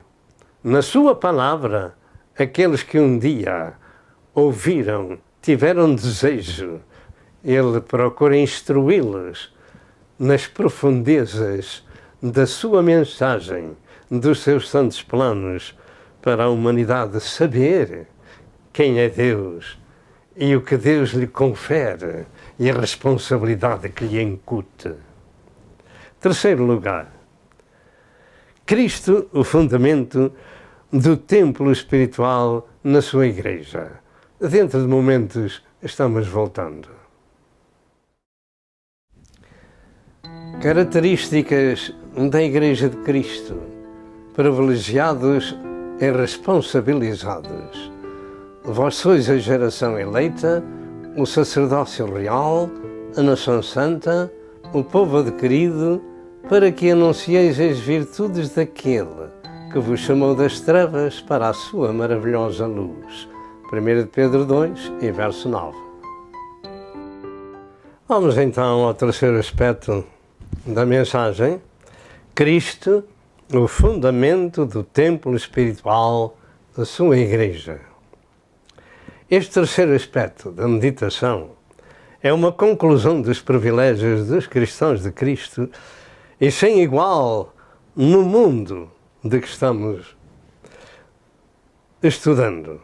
na sua palavra aqueles que um dia ouviram, tiveram desejo. Ele procura instruí-los nas profundezas da sua mensagem, dos seus santos planos, para a humanidade saber quem é Deus e o que Deus lhe confere e a responsabilidade que lhe incute. Terceiro lugar, Cristo, o fundamento do templo espiritual na sua igreja. Dentro de momentos estamos voltando. Características da Igreja de Cristo: privilegiados e responsabilizados. Vós sois a geração eleita, o sacerdócio real, a nação santa, o povo adquirido, para que anuncieis as virtudes daquele que vos chamou das trevas para a sua maravilhosa luz. 1 Pedro 2, e verso 9. Vamos então ao terceiro aspecto da mensagem: Cristo, o fundamento do templo espiritual da sua Igreja. Este terceiro aspecto da meditação é uma conclusão dos privilégios dos cristãos de Cristo e sem igual no mundo de que estamos estudando.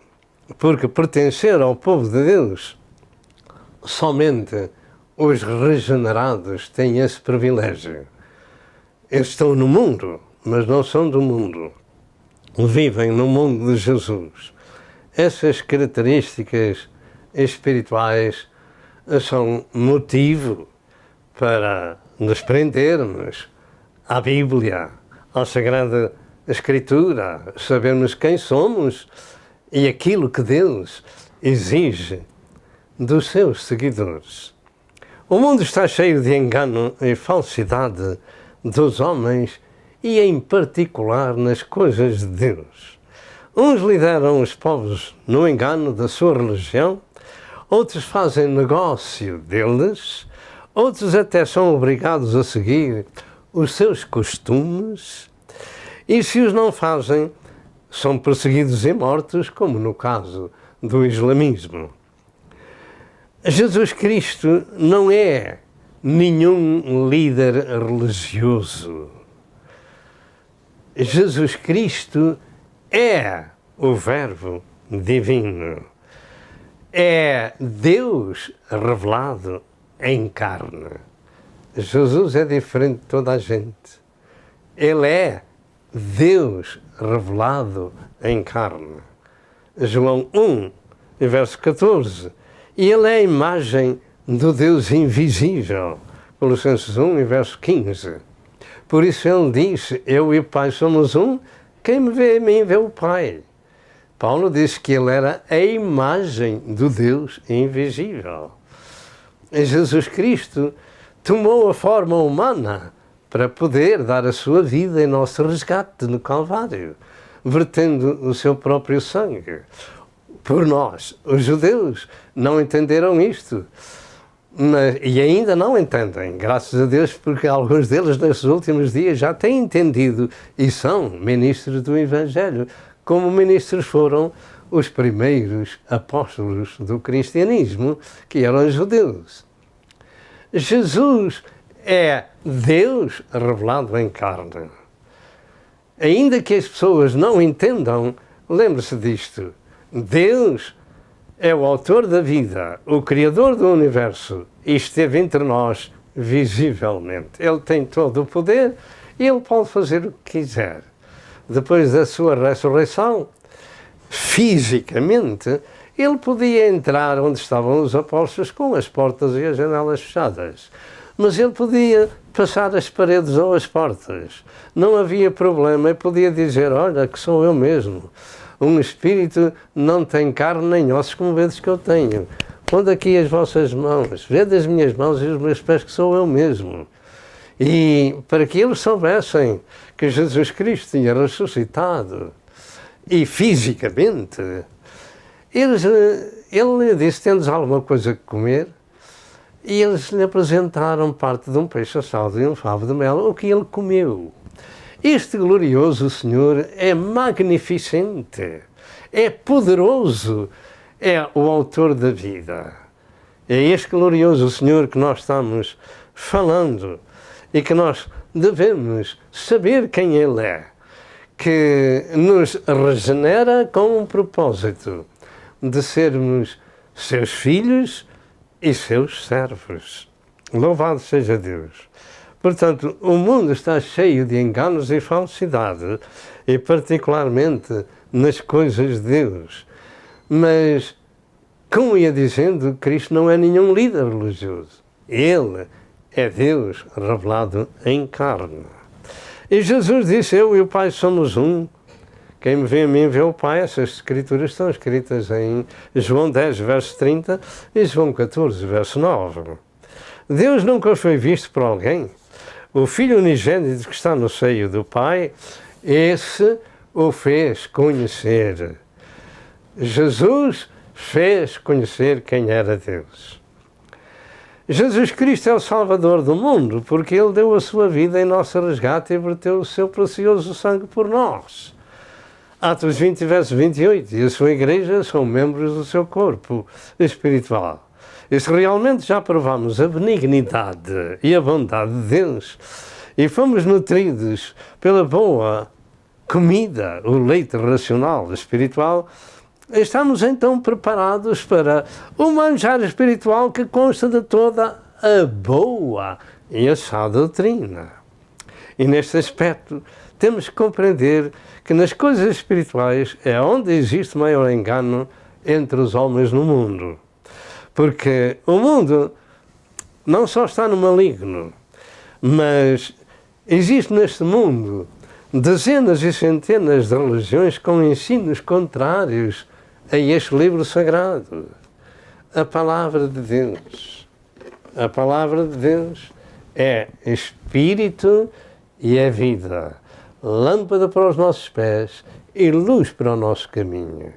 porque pertencer ao povo de Deus, somente os regenerados têm esse privilégio. Eles estão no mundo, mas não são do mundo. Vivem no mundo de Jesus. Essas características espirituais são motivo para nos prendermos à Bíblia, à Sagrada Escritura, sabermos quem somos e aquilo que Deus exige dos seus seguidores. O mundo está cheio de engano e falsidade dos homens e em particular nas coisas de Deus. Uns lideram os povos no engano da sua religião, outros fazem negócio deles, outros até são obrigados a seguir os seus costumes, e se os não fazem, são perseguidos e mortos, como no caso do islamismo. Jesus Cristo não é nenhum líder religioso. Jesus Cristo é o Verbo divino. É Deus revelado em carne. Jesus é diferente de toda a gente. Ele é Deus revelado em carne. João 1, verso 14. E ele é a imagem do Deus invisível. Colossenses 1, verso 15. Por isso ele diz, eu e o Pai somos um, quem me vê a mim vê o Pai. Paulo disse que ele era a imagem do Deus invisível. E Jesus Cristo tomou a forma humana para poder dar a sua vida em nosso resgate no Calvário, vertendo o seu próprio sangue. Por nós, os judeus, não entenderam isto. E ainda não entendem, graças a Deus, porque alguns deles nesses últimos dias já têm entendido e são ministros do Evangelho, como ministros foram os primeiros apóstolos do cristianismo, que eram judeus. Jesus é Deus revelado em carne. Ainda que as pessoas não entendam, lembre-se disto, Deus é o autor da vida, o criador do universo, e esteve entre nós visivelmente. Ele tem todo o poder e ele pode fazer o que quiser. Depois da sua ressurreição, fisicamente, ele podia entrar onde estavam os apóstolos com as portas e as janelas fechadas. Mas ele podia passar as paredes ou as portas. Não havia problema, ele podia dizer, olha, que sou eu mesmo. Um espírito não tem carne nem ossos como vedes que eu tenho. Pondo aqui as vossas mãos, vede as minhas mãos e os meus pés que sou eu mesmo. E para que eles soubessem que Jesus Cristo tinha ressuscitado e fisicamente, ele disse, tendes alguma coisa que comer? E eles lhe apresentaram parte de um peixe assado e um favo de mel, o que ele comeu. Este glorioso Senhor é magnificente, é poderoso, é o autor da vida. É este glorioso Senhor que nós estamos falando e que nós devemos saber quem Ele é, que nos regenera com um propósito de sermos seus filhos e seus servos. Louvado seja Deus. Portanto, o mundo está cheio de enganos e falsidade, e particularmente nas coisas de Deus. Mas, como ia dizendo, Cristo não é nenhum líder religioso. Ele é Deus revelado em carne. E Jesus disse, eu e o Pai somos um. Quem me vê a mim vê o Pai. Essas escrituras estão escritas em João 10, verso 30 e João 14, verso 9. Deus nunca foi visto por alguém. O Filho unigênito que está no seio do Pai, esse o fez conhecer. Jesus fez conhecer quem era Deus. Jesus Cristo é o Salvador do mundo, porque Ele deu a sua vida em nosso resgate e verteu o seu precioso sangue por nós. Atos 20, verso 28, e a sua igreja são membros do seu corpo espiritual. E se realmente já provamos a benignidade e a bondade de Deus e fomos nutridos pela boa comida, o leite racional espiritual, estamos então preparados para o manjar espiritual que consta de toda a boa e a sã doutrina. E neste aspecto temos que compreender que nas coisas espirituais é onde existe maior engano entre os homens no mundo. Porque o mundo não só está no maligno, mas existe neste mundo dezenas e centenas de religiões com ensinos contrários a este livro sagrado. A palavra de Deus. A palavra de Deus é espírito e é vida, lâmpada para os nossos pés e luz para o nosso caminho.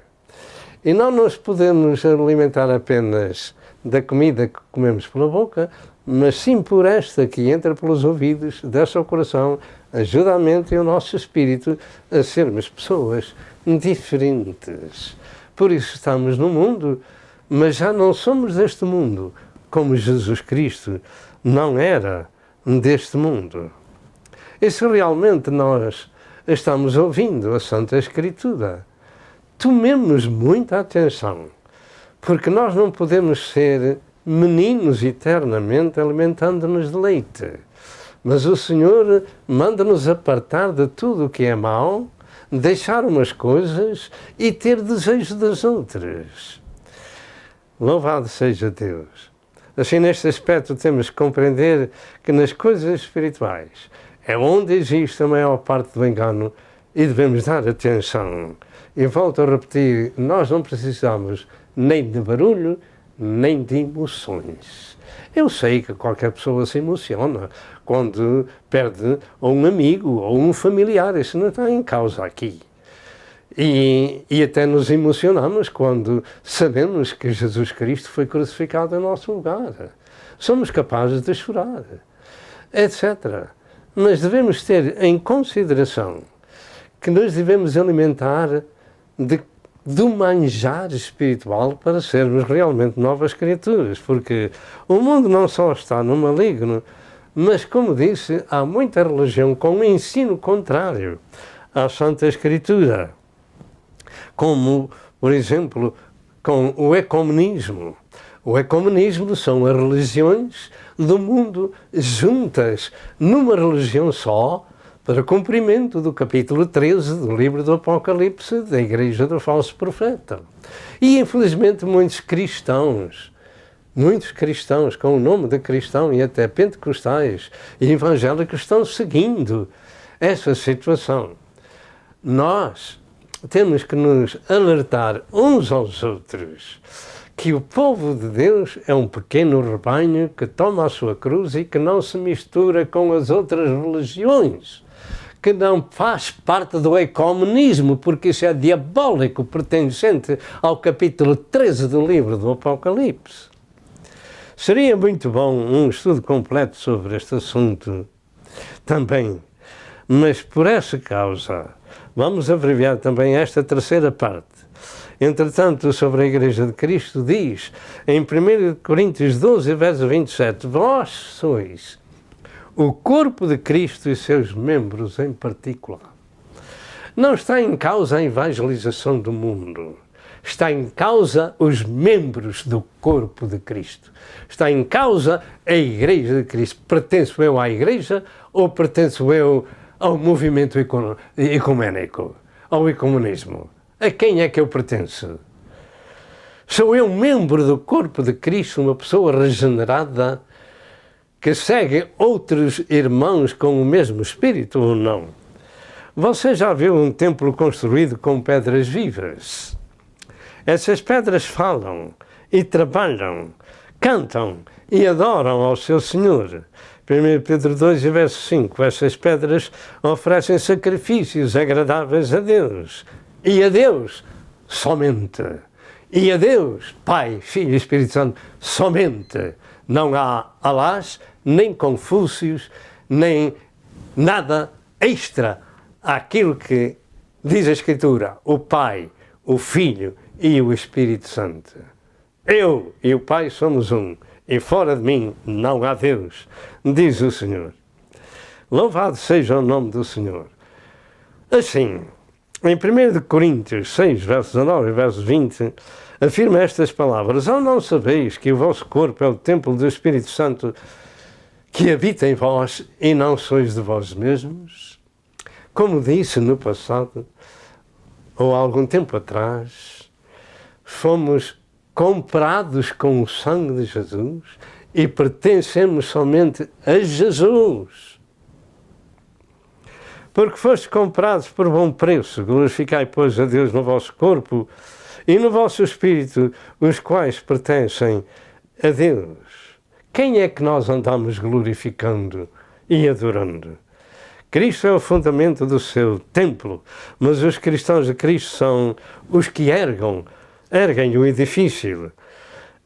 E não nos podemos alimentar apenas da comida que comemos pela boca, mas sim por esta que entra pelos ouvidos, desce ao coração, ajuda a mente e o nosso espírito a sermos pessoas diferentes. Por isso estamos no mundo, mas já não somos deste mundo, como Jesus Cristo não era deste mundo. E se realmente nós estamos ouvindo a Santa Escritura, tomemos muita atenção, porque nós não podemos ser meninos eternamente alimentando-nos de leite. Mas o Senhor manda-nos apartar de tudo o que é mau, deixar umas coisas e ter desejo das outras. Louvado seja Deus! Assim, neste aspecto, temos que compreender que nas coisas espirituais é onde existe a maior parte do engano e devemos dar atenção. E volto a repetir, nós não precisamos nem de barulho, nem de emoções. Eu sei que qualquer pessoa se emociona quando perde um amigo ou um familiar, isso não está em causa aqui. E até nos emocionamos quando sabemos que Jesus Cristo foi crucificado em nosso lugar. Somos capazes de chorar, etc. Mas devemos ter em consideração que nos devemos alimentar do manjar espiritual para sermos realmente novas criaturas, porque o mundo não só está no maligno, mas, como disse, há muita religião com um ensino contrário à Santa Escritura, como, por exemplo, com o ecumenismo. O ecumenismo são as religiões do mundo juntas numa religião só, para cumprimento do capítulo 13 do livro do Apocalipse da Igreja do Falso Profeta. E, infelizmente, muitos cristãos com o nome de cristão e até pentecostais e evangélicos estão seguindo essa situação. Nós temos que nos alertar uns aos outros que o povo de Deus é um pequeno rebanho que toma a sua cruz e que não se mistura com as outras religiões, que não faz parte do ecumenismo, porque isso é diabólico, pertencente ao capítulo 13 do livro do Apocalipse. Seria muito bom um estudo completo sobre este assunto também, mas por essa causa vamos abreviar também esta terceira parte. Entretanto, sobre a Igreja de Cristo diz, em 1 Coríntios 12, verso 27, vós sois o corpo de Cristo e seus membros em particular. Não está em causa a evangelização do mundo. Está em causa os membros do corpo de Cristo. Está em causa a Igreja de Cristo. Pertenço eu à Igreja ou pertenço eu ao movimento ecuménico, ao ecumenismo? A quem é que eu pertenço? Sou eu membro do corpo de Cristo, uma pessoa regenerada que segue outros irmãos com o mesmo espírito ou não? Você já viu um templo construído com pedras vivas? Essas pedras falam e trabalham, cantam e adoram ao seu Senhor. 1 Pedro 2, verso 5, essas pedras oferecem sacrifícios agradáveis a Deus. E a Deus somente. E a Deus, Pai, Filho e Espírito Santo, somente. Não há Alás, nem Confúcios, nem nada extra àquilo que diz a Escritura, o Pai, o Filho e o Espírito Santo. Eu e o Pai somos um, e fora de mim não há Deus, diz o Senhor. Louvado seja o nome do Senhor. Assim, em 1 Coríntios 6, versos 19 e versos 20, afirma estas palavras: ou não sabeis que o vosso corpo é o templo do Espírito Santo que habita em vós e não sois de vós mesmos? Como disse no passado, ou há algum tempo atrás, fomos comprados com o sangue de Jesus e pertencemos somente a Jesus. Porque fostes comprados por bom preço, glorificai, pois, a Deus no vosso corpo e no vosso espírito, os quais pertencem a Deus. Quem é que nós andamos glorificando e adorando? Cristo é o fundamento do seu templo, mas os cristãos de Cristo são os que erguem o edifício,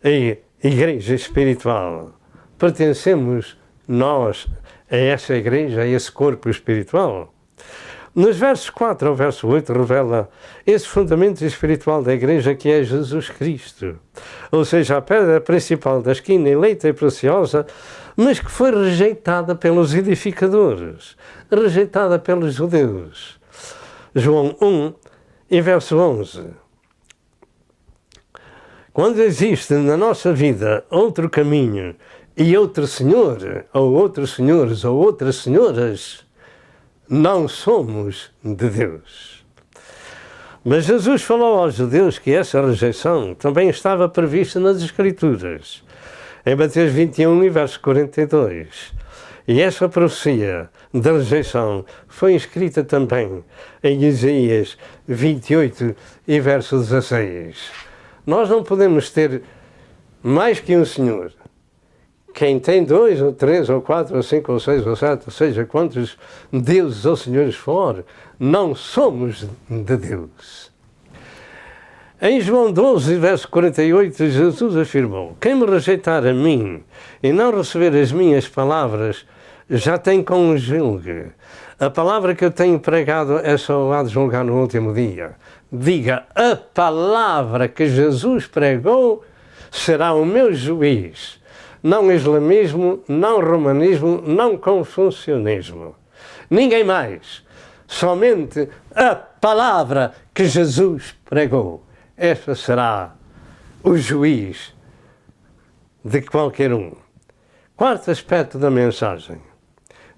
a igreja espiritual. Pertencemos nós a essa igreja, a esse corpo espiritual. Nos versos 4 ao verso 8 revela esse fundamento espiritual da igreja que é Jesus Cristo. Ou seja, a pedra principal da esquina, eleita e preciosa, mas que foi rejeitada pelos edificadores, rejeitada pelos judeus. João 1 e verso 11. Quando existe na nossa vida outro caminho e outro Senhor, ou outros senhores, ou outras senhoras, não somos de Deus. Mas Jesus falou aos judeus que essa rejeição também estava prevista nas Escrituras, em Mateus 21 e verso 42. E essa profecia da rejeição foi escrita também em Isaías 28 e verso 16. Nós não podemos ter mais que um Senhor. Quem tem 2 ou 3 ou 4 ou 5 ou 6 ou 7, ou seja, quantos deuses ou senhores for, não somos de Deus. Em João 12, verso 48, Jesus afirmou: quem me rejeitar a mim e não receber as minhas palavras, já tem com o julgue. A palavra que eu tenho pregado é só há de julgar no último dia. Diga, a palavra que Jesus pregou será o meu juiz. Não islamismo, não romanismo, não confucionismo. Ninguém mais. Somente a palavra que Jesus pregou. Essa será o juiz de qualquer um. Quarto aspecto da mensagem: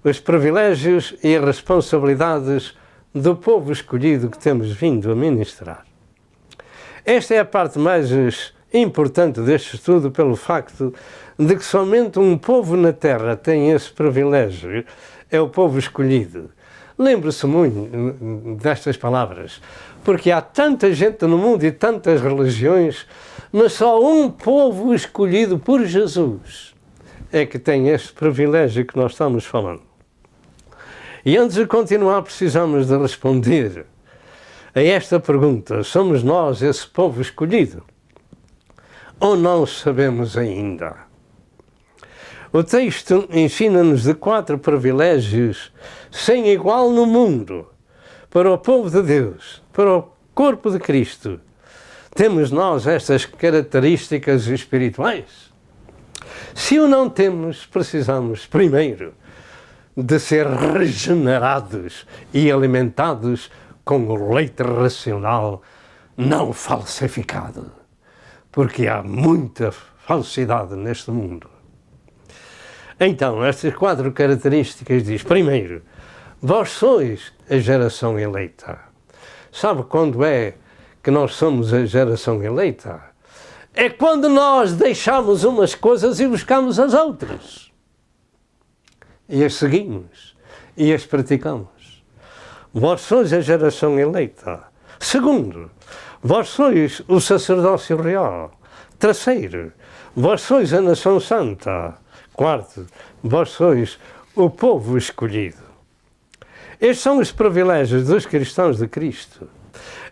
os privilégios e as responsabilidades do povo escolhido que temos vindo a ministrar. Esta é a parte mais importante deste estudo, pelo facto de que somente um povo na terra tem esse privilégio, é o povo escolhido. Lembre-se muito destas palavras, porque há tanta gente no mundo e tantas religiões, mas só um povo escolhido por Jesus é que tem este privilégio que nós estamos falando. E antes de continuar, precisamos de responder a esta pergunta: somos nós esse povo escolhido? Ou não sabemos ainda? O texto ensina-nos de 4 privilégios sem igual no mundo para o povo de Deus, para o corpo de Cristo. Temos nós estas características espirituais? Se o não temos, precisamos primeiro de ser regenerados e alimentados com o leite racional não falsificado, porque há muita falsidade neste mundo. Então, estas 4 características diz: primeiro, vós sois a geração eleita. Sabe quando é que nós somos a geração eleita? É quando nós deixamos umas coisas e buscamos as outras. E as seguimos e as praticamos. Vós sois a geração eleita. Segundo, vós sois o sacerdócio real. Terceiro, vós sois a nação santa. Quarto, vós sois o povo escolhido. Estes são os privilégios dos cristãos de Cristo.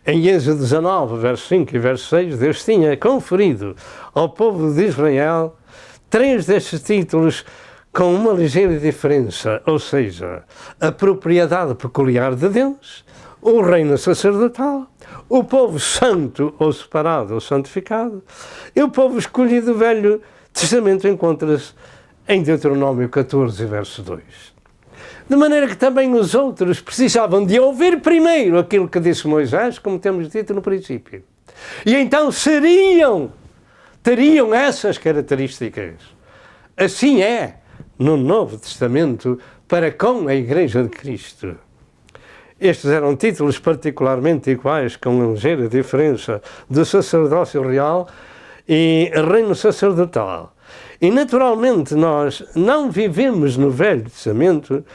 Em Êxodo 19, verso 5 e verso 6, Deus tinha conferido ao povo de Israel 3 destes títulos com uma ligeira diferença, ou seja, a propriedade peculiar de Deus, o reino sacerdotal, o povo santo ou separado ou santificado, e o povo escolhido do Velho Testamento encontra-se em Deuteronômio 14, verso 2. De maneira que também os outros precisavam de ouvir primeiro aquilo que disse Moisés, como temos dito no princípio. E então teriam essas características. Assim é no Novo Testamento para com a Igreja de Cristo. Estes eram títulos particularmente iguais, com ligeira diferença, de sacerdócio real e reino sacerdotal. E naturalmente nós não vivemos no Velho Testamento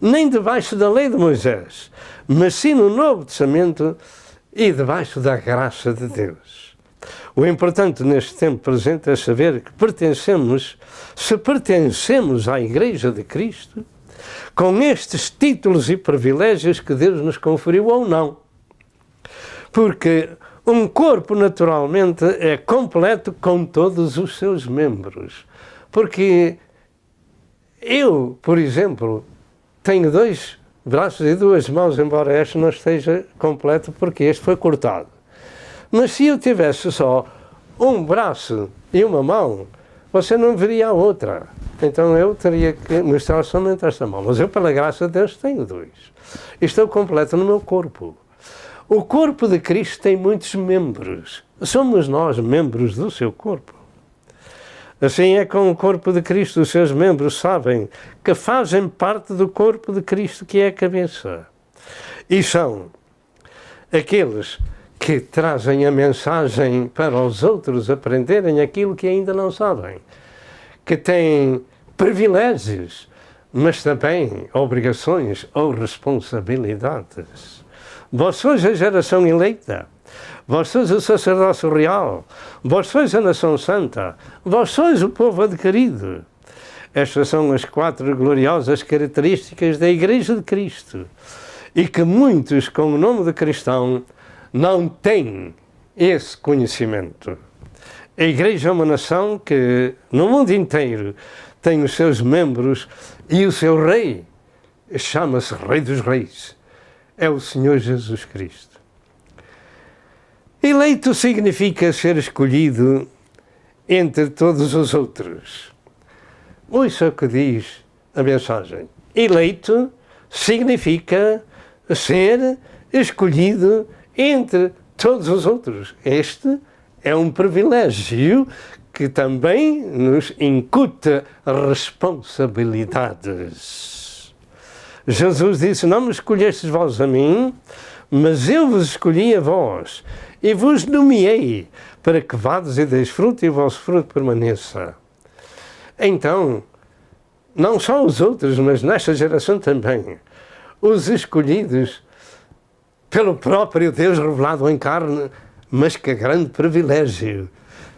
nem debaixo da lei de Moisés, mas sim no Novo Testamento e debaixo da graça de Deus. O importante neste tempo presente é saber que se pertencemos à Igreja de Cristo, com estes títulos e privilégios que Deus nos conferiu ou não. Porque um corpo, naturalmente, é completo com todos os seus membros. Porque eu, por exemplo, tenho 2 braços e 2 mãos, embora este não esteja completo, porque este foi cortado. Mas se eu tivesse só um braço e uma mão, você não veria a outra. Então eu teria que mostrar somente esta mão. Mas eu, pela graça de Deus, tenho 2. E estou completo no meu corpo. O corpo de Cristo tem muitos membros. Somos nós membros do seu corpo. Assim é com o corpo de Cristo. Os seus membros sabem que fazem parte do corpo de Cristo, que é a cabeça. E são aqueles que trazem a mensagem para os outros aprenderem aquilo que ainda não sabem. Que têm privilégios, mas também obrigações ou responsabilidades. Vós sois a geração eleita, vós sois o sacerdócio real, vós sois a nação santa, vós sois o povo adquirido. Estas são as 4 gloriosas características da Igreja de Cristo e que muitos com o nome de cristão não têm esse conhecimento. A Igreja é uma nação que no mundo inteiro tem os seus membros e o seu rei chama-se Rei dos Reis. É o Senhor Jesus Cristo. Eleito significa ser escolhido entre todos os outros. Ouça o que diz a mensagem. Eleito significa ser escolhido entre todos os outros. Este é um privilégio que também nos incuta responsabilidades. Jesus disse: não me escolhestes vós a mim, mas eu vos escolhi a vós, e vos nomeei, para que vades e deis fruto e o vosso fruto permaneça. Então, não só os outros, mas nesta geração também, os escolhidos pelo próprio Deus revelado em carne, mas que grande privilégio,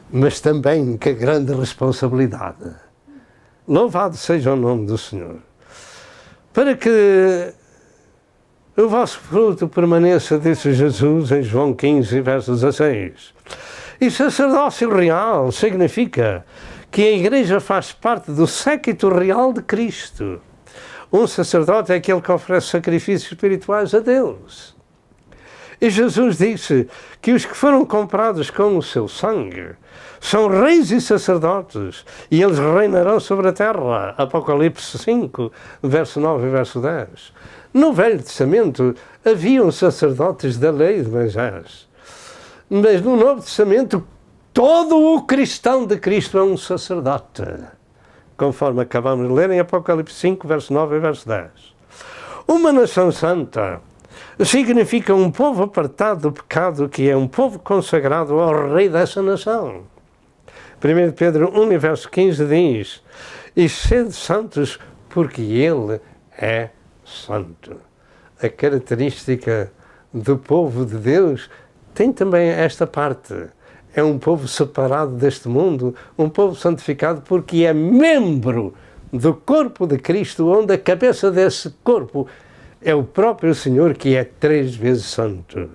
mas também que grande responsabilidade. Louvado seja o nome do Senhor. Para que o vosso fruto permaneça, disse Jesus em João 15, verso 16. E sacerdócio real significa que a Igreja faz parte do séquito real de Cristo. Um sacerdote é aquele que oferece sacrifícios espirituais a Deus. E Jesus disse que os que foram comprados com o seu sangue são reis e sacerdotes, e eles reinarão sobre a terra. Apocalipse 5, verso 9 e verso 10. No Velho Testamento haviam sacerdotes da lei de Moisés, mas no Novo Testamento todo o cristão de Cristo é um sacerdote, conforme acabamos de ler em Apocalipse 5, verso 9 e verso 10. Uma nação santa significa um povo apartado do pecado, que é um povo consagrado ao rei dessa nação. 1 Pedro 1, verso 15 diz: e sede santos, porque ele é santo. A característica do povo de Deus tem também esta parte. É um povo separado deste mundo, um povo santificado, porque é membro do corpo de Cristo, onde a cabeça desse corpo é o próprio Senhor, que é 3 vezes santo.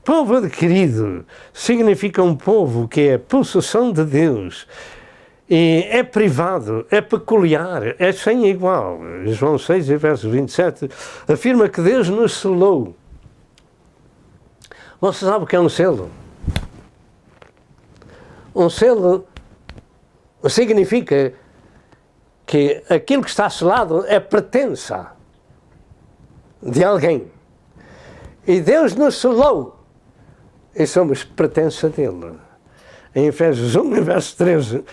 Povo adquirido significa um povo que é possessão de Deus, e é privado, é peculiar, é sem igual. João 6, verso 27, afirma que Deus nos selou. Você sabe o que é um selo? Um selo significa que aquilo que está selado é pertença de alguém. E Deus nos selou e somos pertença dele. Em Efésios 1, verso 13,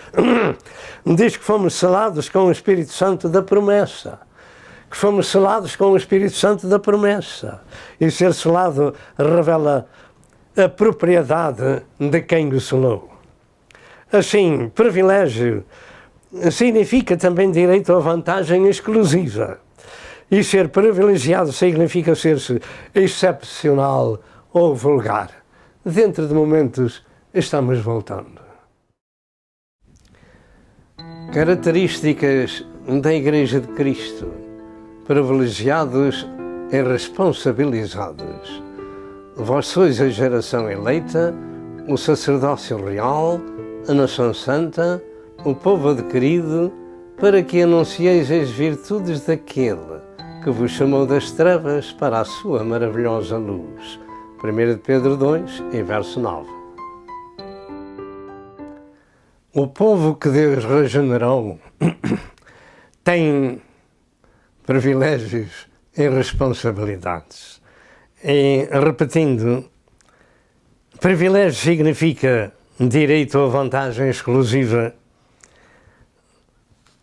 diz que fomos selados com o Espírito Santo da promessa. Que fomos selados com o Espírito Santo da promessa. E ser selado revela a propriedade de quem o selou. Assim, privilégio significa também direito à vantagem exclusiva. E ser privilegiado significa ser-se excepcional ou vulgar. Dentro de momentos estamos voltando. Características da Igreja de Cristo: privilegiados e responsabilizados. Vós sois a geração eleita, o sacerdócio real, a nação santa, o povo adquirido, para que anuncieis as virtudes daquele que vos chamou das trevas para a sua maravilhosa luz. 1 Pedro 2, e verso 9. O povo que Deus regenerou tem privilégios e responsabilidades. E, repetindo, privilégio significa direito a vantagem exclusiva,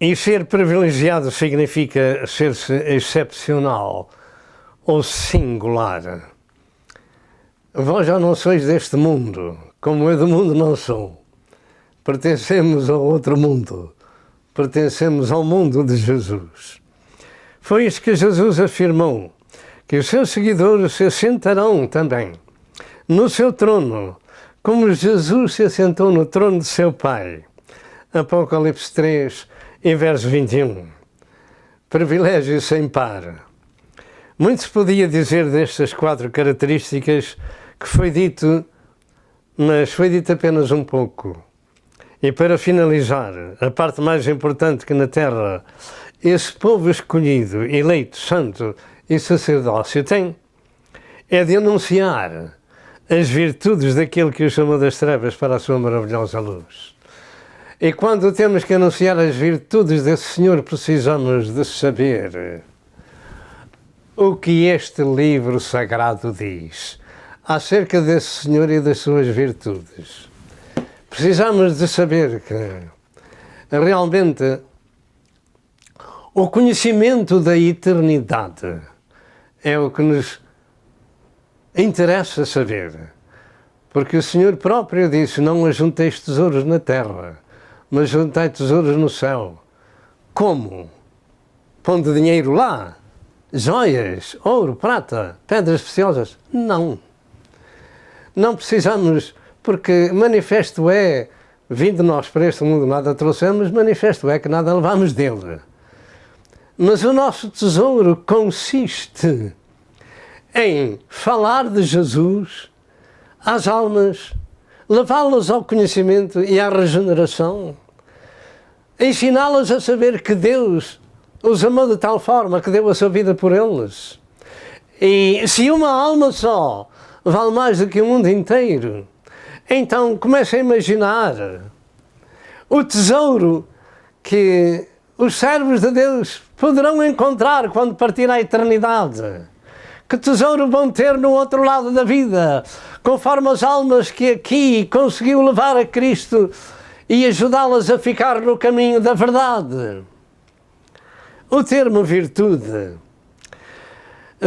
e ser privilegiado significa ser-se excepcional ou singular. Vós já não sois deste mundo, como eu do mundo não sou. Pertencemos a outro mundo, pertencemos ao mundo de Jesus. Foi isso que Jesus afirmou, que os seus seguidores se assentarão também no seu trono, como Jesus se assentou no trono de seu Pai. Apocalipse 3, e verso 21. Privilégio sem par. Muito se podia dizer destas 4 características que foi dito, mas foi dito apenas um pouco. E para finalizar, a parte mais importante que na terra esse povo escolhido, eleito, santo e sacerdócio tem, é de anunciar as virtudes daquele que o chamou das trevas para a sua maravilhosa luz. E quando temos que anunciar as virtudes desse Senhor, precisamos de saber o que este livro sagrado diz acerca desse Senhor e das suas virtudes. Precisamos de saber que realmente o conhecimento da eternidade é o que nos interessa saber. Porque o Senhor próprio disse: não ajunteis tesouros na terra, mas juntai tesouros no céu. Como? Pondo dinheiro lá? Joias, ouro, prata, pedras preciosas? Não. Não precisamos, porque manifesto é, vindo nós para este mundo nada trouxemos, manifesto é que nada levamos dele. Mas o nosso tesouro consiste em falar de Jesus às almas, levá-las ao conhecimento e à regeneração, ensiná-las a saber que Deus os amou de tal forma que deu a sua vida por eles. E se uma alma só vale mais do que o mundo inteiro, então comece a imaginar o tesouro que os servos de Deus poderão encontrar quando partir à eternidade. Que tesouro vão ter no outro lado da vida, conforme as almas que aqui conseguiu levar a Cristo e ajudá-las a ficar no caminho da verdade. O termo virtude,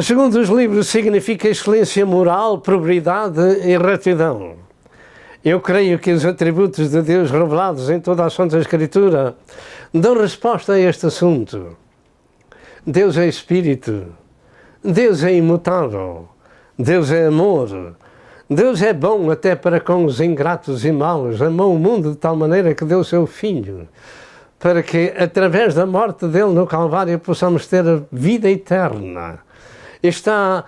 segundo os livros, significa excelência moral, probidade e retidão. Eu creio que os atributos de Deus revelados em toda a Santa Escritura dão resposta a este assunto. Deus é Espírito, Deus é imutável, Deus é amor, Deus é bom até para com os ingratos e maus, amou o mundo de tal maneira que deu seu Filho, para que através da morte dele no Calvário possamos ter a vida eterna. Está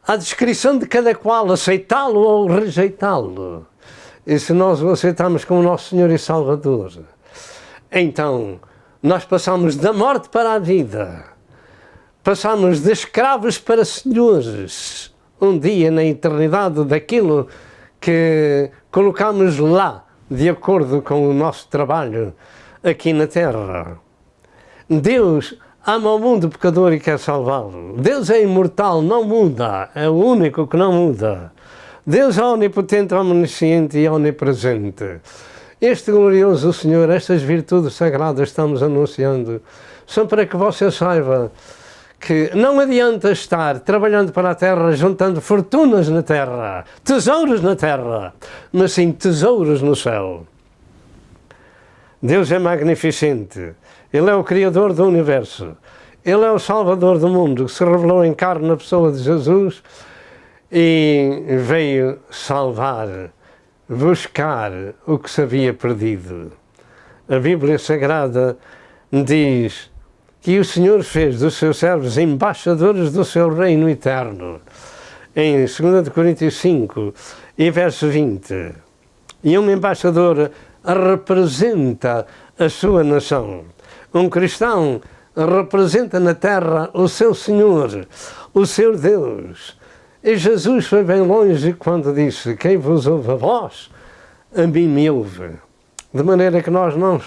à descrição de cada qual aceitá-lo ou rejeitá-lo. E se nós o aceitamos como nosso Senhor e Salvador, então nós passamos da morte para a vida, passamos de escravos para senhores, um dia na eternidade daquilo que colocamos lá, de acordo com o nosso trabalho aqui na terra. Deus ama o mundo pecador e quer salvá-lo. Deus é imortal, não muda, é o único que não muda. Deus é onipotente, omnisciente e onipresente. Este glorioso Senhor, estas virtudes sagradas estamos anunciando, são para que você saiba que não adianta estar trabalhando para a terra, juntando fortunas na terra, tesouros na terra, mas sim tesouros no céu. Deus é magnificente. Ele é o Criador do Universo. Ele é o Salvador do mundo, que se revelou em carne na pessoa de Jesus e veio salvar, buscar o que se havia perdido. A Bíblia Sagrada diz que o Senhor fez dos seus servos embaixadores do seu reino eterno. Em 2 Coríntios 5 e verso 20. E um embaixador representa a sua nação. Um cristão representa na terra o seu Senhor, o seu Deus. E Jesus foi bem longe quando disse: quem vos ouve a vós, a mim me ouve. De maneira que nós não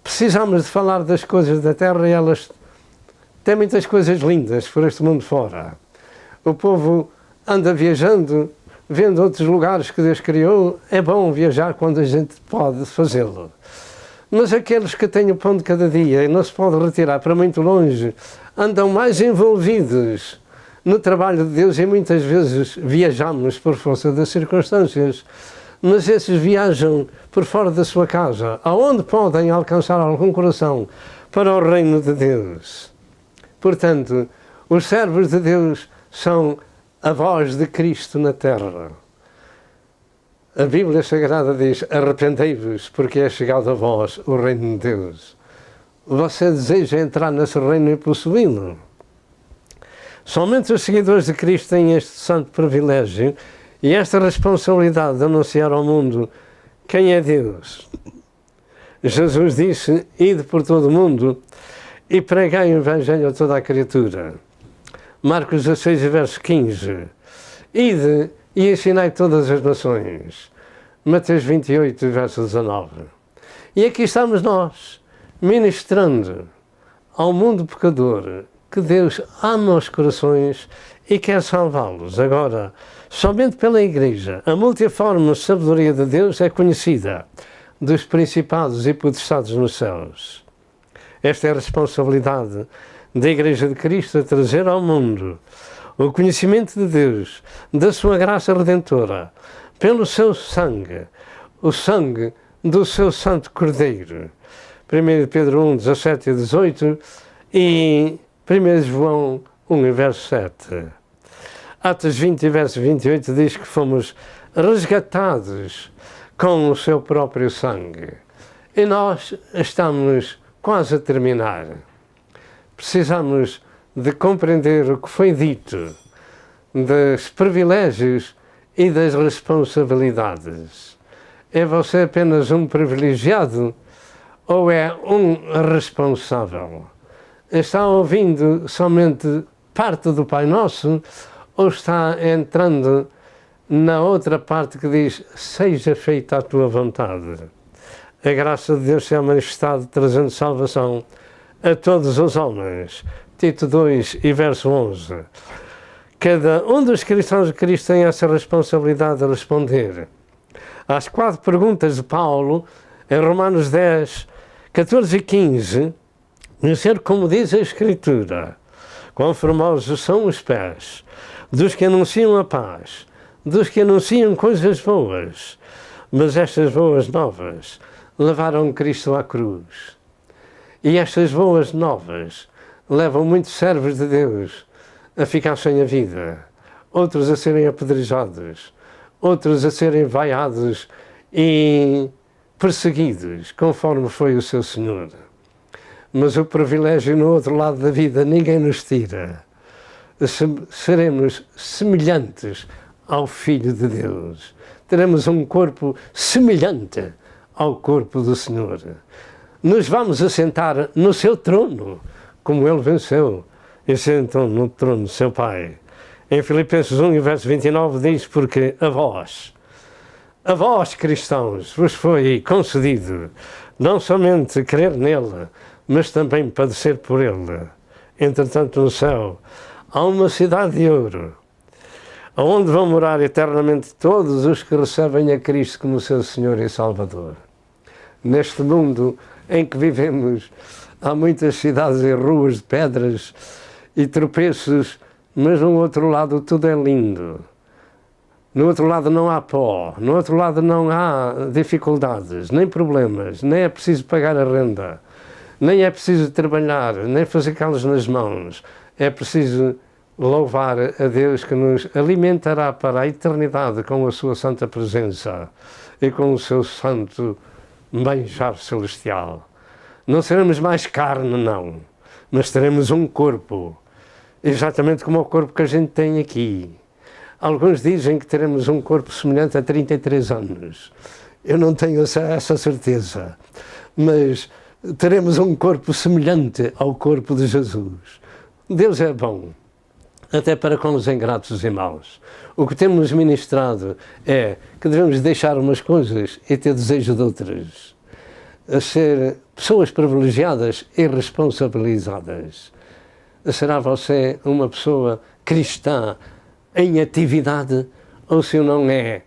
precisamos de falar das coisas da terra, e elas têm muitas coisas lindas por este mundo fora. O povo anda viajando, vendo outros lugares que Deus criou. É bom viajar quando a gente pode fazê-lo. Mas aqueles que têm o pão de cada dia e não se pode retirar para muito longe, andam mais envolvidos no trabalho de Deus, e muitas vezes viajamos por força das circunstâncias, mas esses viajam por fora da sua casa, aonde podem alcançar algum coração para o reino de Deus. Portanto, os servos de Deus são a voz de Cristo na terra. A Bíblia Sagrada diz: arrependei-vos, porque é chegado a vós o reino de Deus. Você deseja entrar nesse reino e possuí-lo? Somente os seguidores de Cristo têm este santo privilégio e esta responsabilidade de anunciar ao mundo quem é Deus. Jesus disse: ide por todo o mundo e pregai o Evangelho a toda a criatura. Marcos 16, verso 15. Ide e ensinai todas as nações. Mateus 28, verso 19. E aqui estamos nós, ministrando ao mundo pecador que Deus ama os corações e quer salvá-los. Agora, somente pela Igreja, a multiforme sabedoria de Deus é conhecida dos principados e potestades nos céus. Esta é a responsabilidade da Igreja de Cristo, a trazer ao mundo o conhecimento de Deus, da sua graça redentora, pelo seu sangue, o sangue do seu Santo Cordeiro. 1 Pedro 1, 17 e 18 e 1 João 1, verso 7. Atos 20, verso 28 diz que fomos resgatados com o seu próprio sangue. E nós estamos quase a terminar. Precisamos de compreender o que foi dito, dos privilégios e das responsabilidades. É você apenas um privilegiado ou é um responsável? Está ouvindo somente parte do Pai Nosso ou está entrando na outra parte que diz: seja feita a tua vontade? A graça de Deus se é manifestada trazendo salvação a todos os homens. Tito 2 e verso 11. Cada um dos cristãos de Cristo tem essa responsabilidade de responder às 4 perguntas de Paulo em Romanos 10, 14 e 15, dizer como diz a Escritura: quão formosos são os pés dos que anunciam a paz, dos que anunciam coisas boas. Mas estas boas novas levaram Cristo à cruz. E estas boas novas levam muitos servos de Deus a ficar sem a vida, outros a serem apedrejados, outros a serem vaiados e perseguidos, conforme foi o seu Senhor. Mas o privilégio no outro lado da vida ninguém nos tira. Seremos semelhantes ao Filho de Deus. Teremos um corpo semelhante ao corpo do Senhor. Nos vamos assentar no seu trono, como Ele venceu e sentou no trono do seu Pai. Em Filipenses 1, verso 29 diz: porque a vós cristãos, vos foi concedido não somente crer nele, mas também padecer por ele. Entretanto, no céu há uma cidade de ouro, onde vão morar eternamente todos os que recebem a Cristo como seu Senhor e Salvador. Neste mundo em que vivemos, há muitas cidades e ruas de pedras e tropeços, mas no outro lado tudo é lindo. No outro lado não há pó, no outro lado não há dificuldades, nem problemas, nem é preciso pagar a renda, nem é preciso trabalhar, nem fazer calos nas mãos. É preciso louvar a Deus que nos alimentará para a eternidade com a sua santa presença e com o seu santo bem-estar celestial. Não seremos mais carne, não, mas teremos um corpo, exatamente como o corpo que a gente tem aqui. Alguns dizem que teremos um corpo semelhante a 33 anos. Eu não tenho essa certeza, mas teremos um corpo semelhante ao corpo de Jesus. Deus é bom, até para com os ingratos e maus. O que temos ministrado é que devemos deixar umas coisas e ter desejo de outras. A ser pessoas privilegiadas e responsabilizadas. Será você uma pessoa cristã em atividade ou se não é?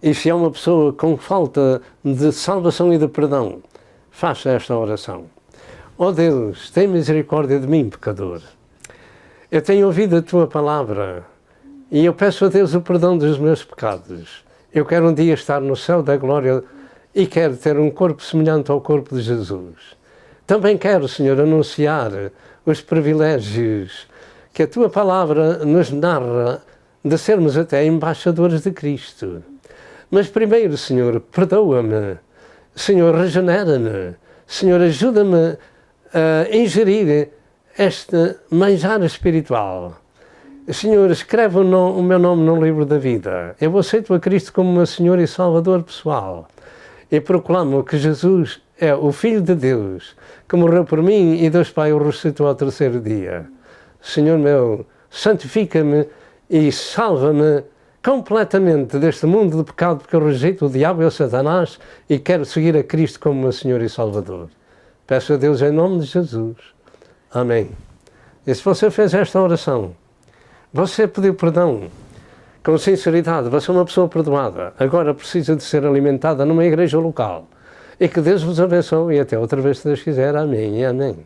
E se é uma pessoa com falta de salvação e de perdão, faça esta oração. Ó Deus, tem misericórdia de mim, pecador. Eu tenho ouvido a Tua palavra e eu peço a Deus o perdão dos meus pecados. Eu quero um dia estar no céu da glória e quero ter um corpo semelhante ao corpo de Jesus. Também quero, Senhor, anunciar os privilégios que a Tua palavra nos narra de sermos até embaixadores de Cristo. Mas primeiro, Senhor, perdoa-me. Senhor, regenera-me. Senhor, ajuda-me a ingerir este manjar espiritual. Senhor, escreve o meu nome no livro da vida. Eu aceito a Cristo como meu Senhor e Salvador pessoal. E proclamo que Jesus é o Filho de Deus, que morreu por mim e Deus Pai o ressuscitou ao terceiro dia. Senhor meu, santifica-me e salva-me completamente deste mundo de pecado, porque eu rejeito o diabo e o Satanás e quero seguir a Cristo como meu Senhor e Salvador. Peço a Deus em nome de Jesus. Amém. E se você fez esta oração, você pediu perdão com sinceridade, você é uma pessoa perdoada, agora precisa de ser alimentada numa igreja local. E que Deus vos abençoe e até outra vez se Deus quiser. Amém e amém.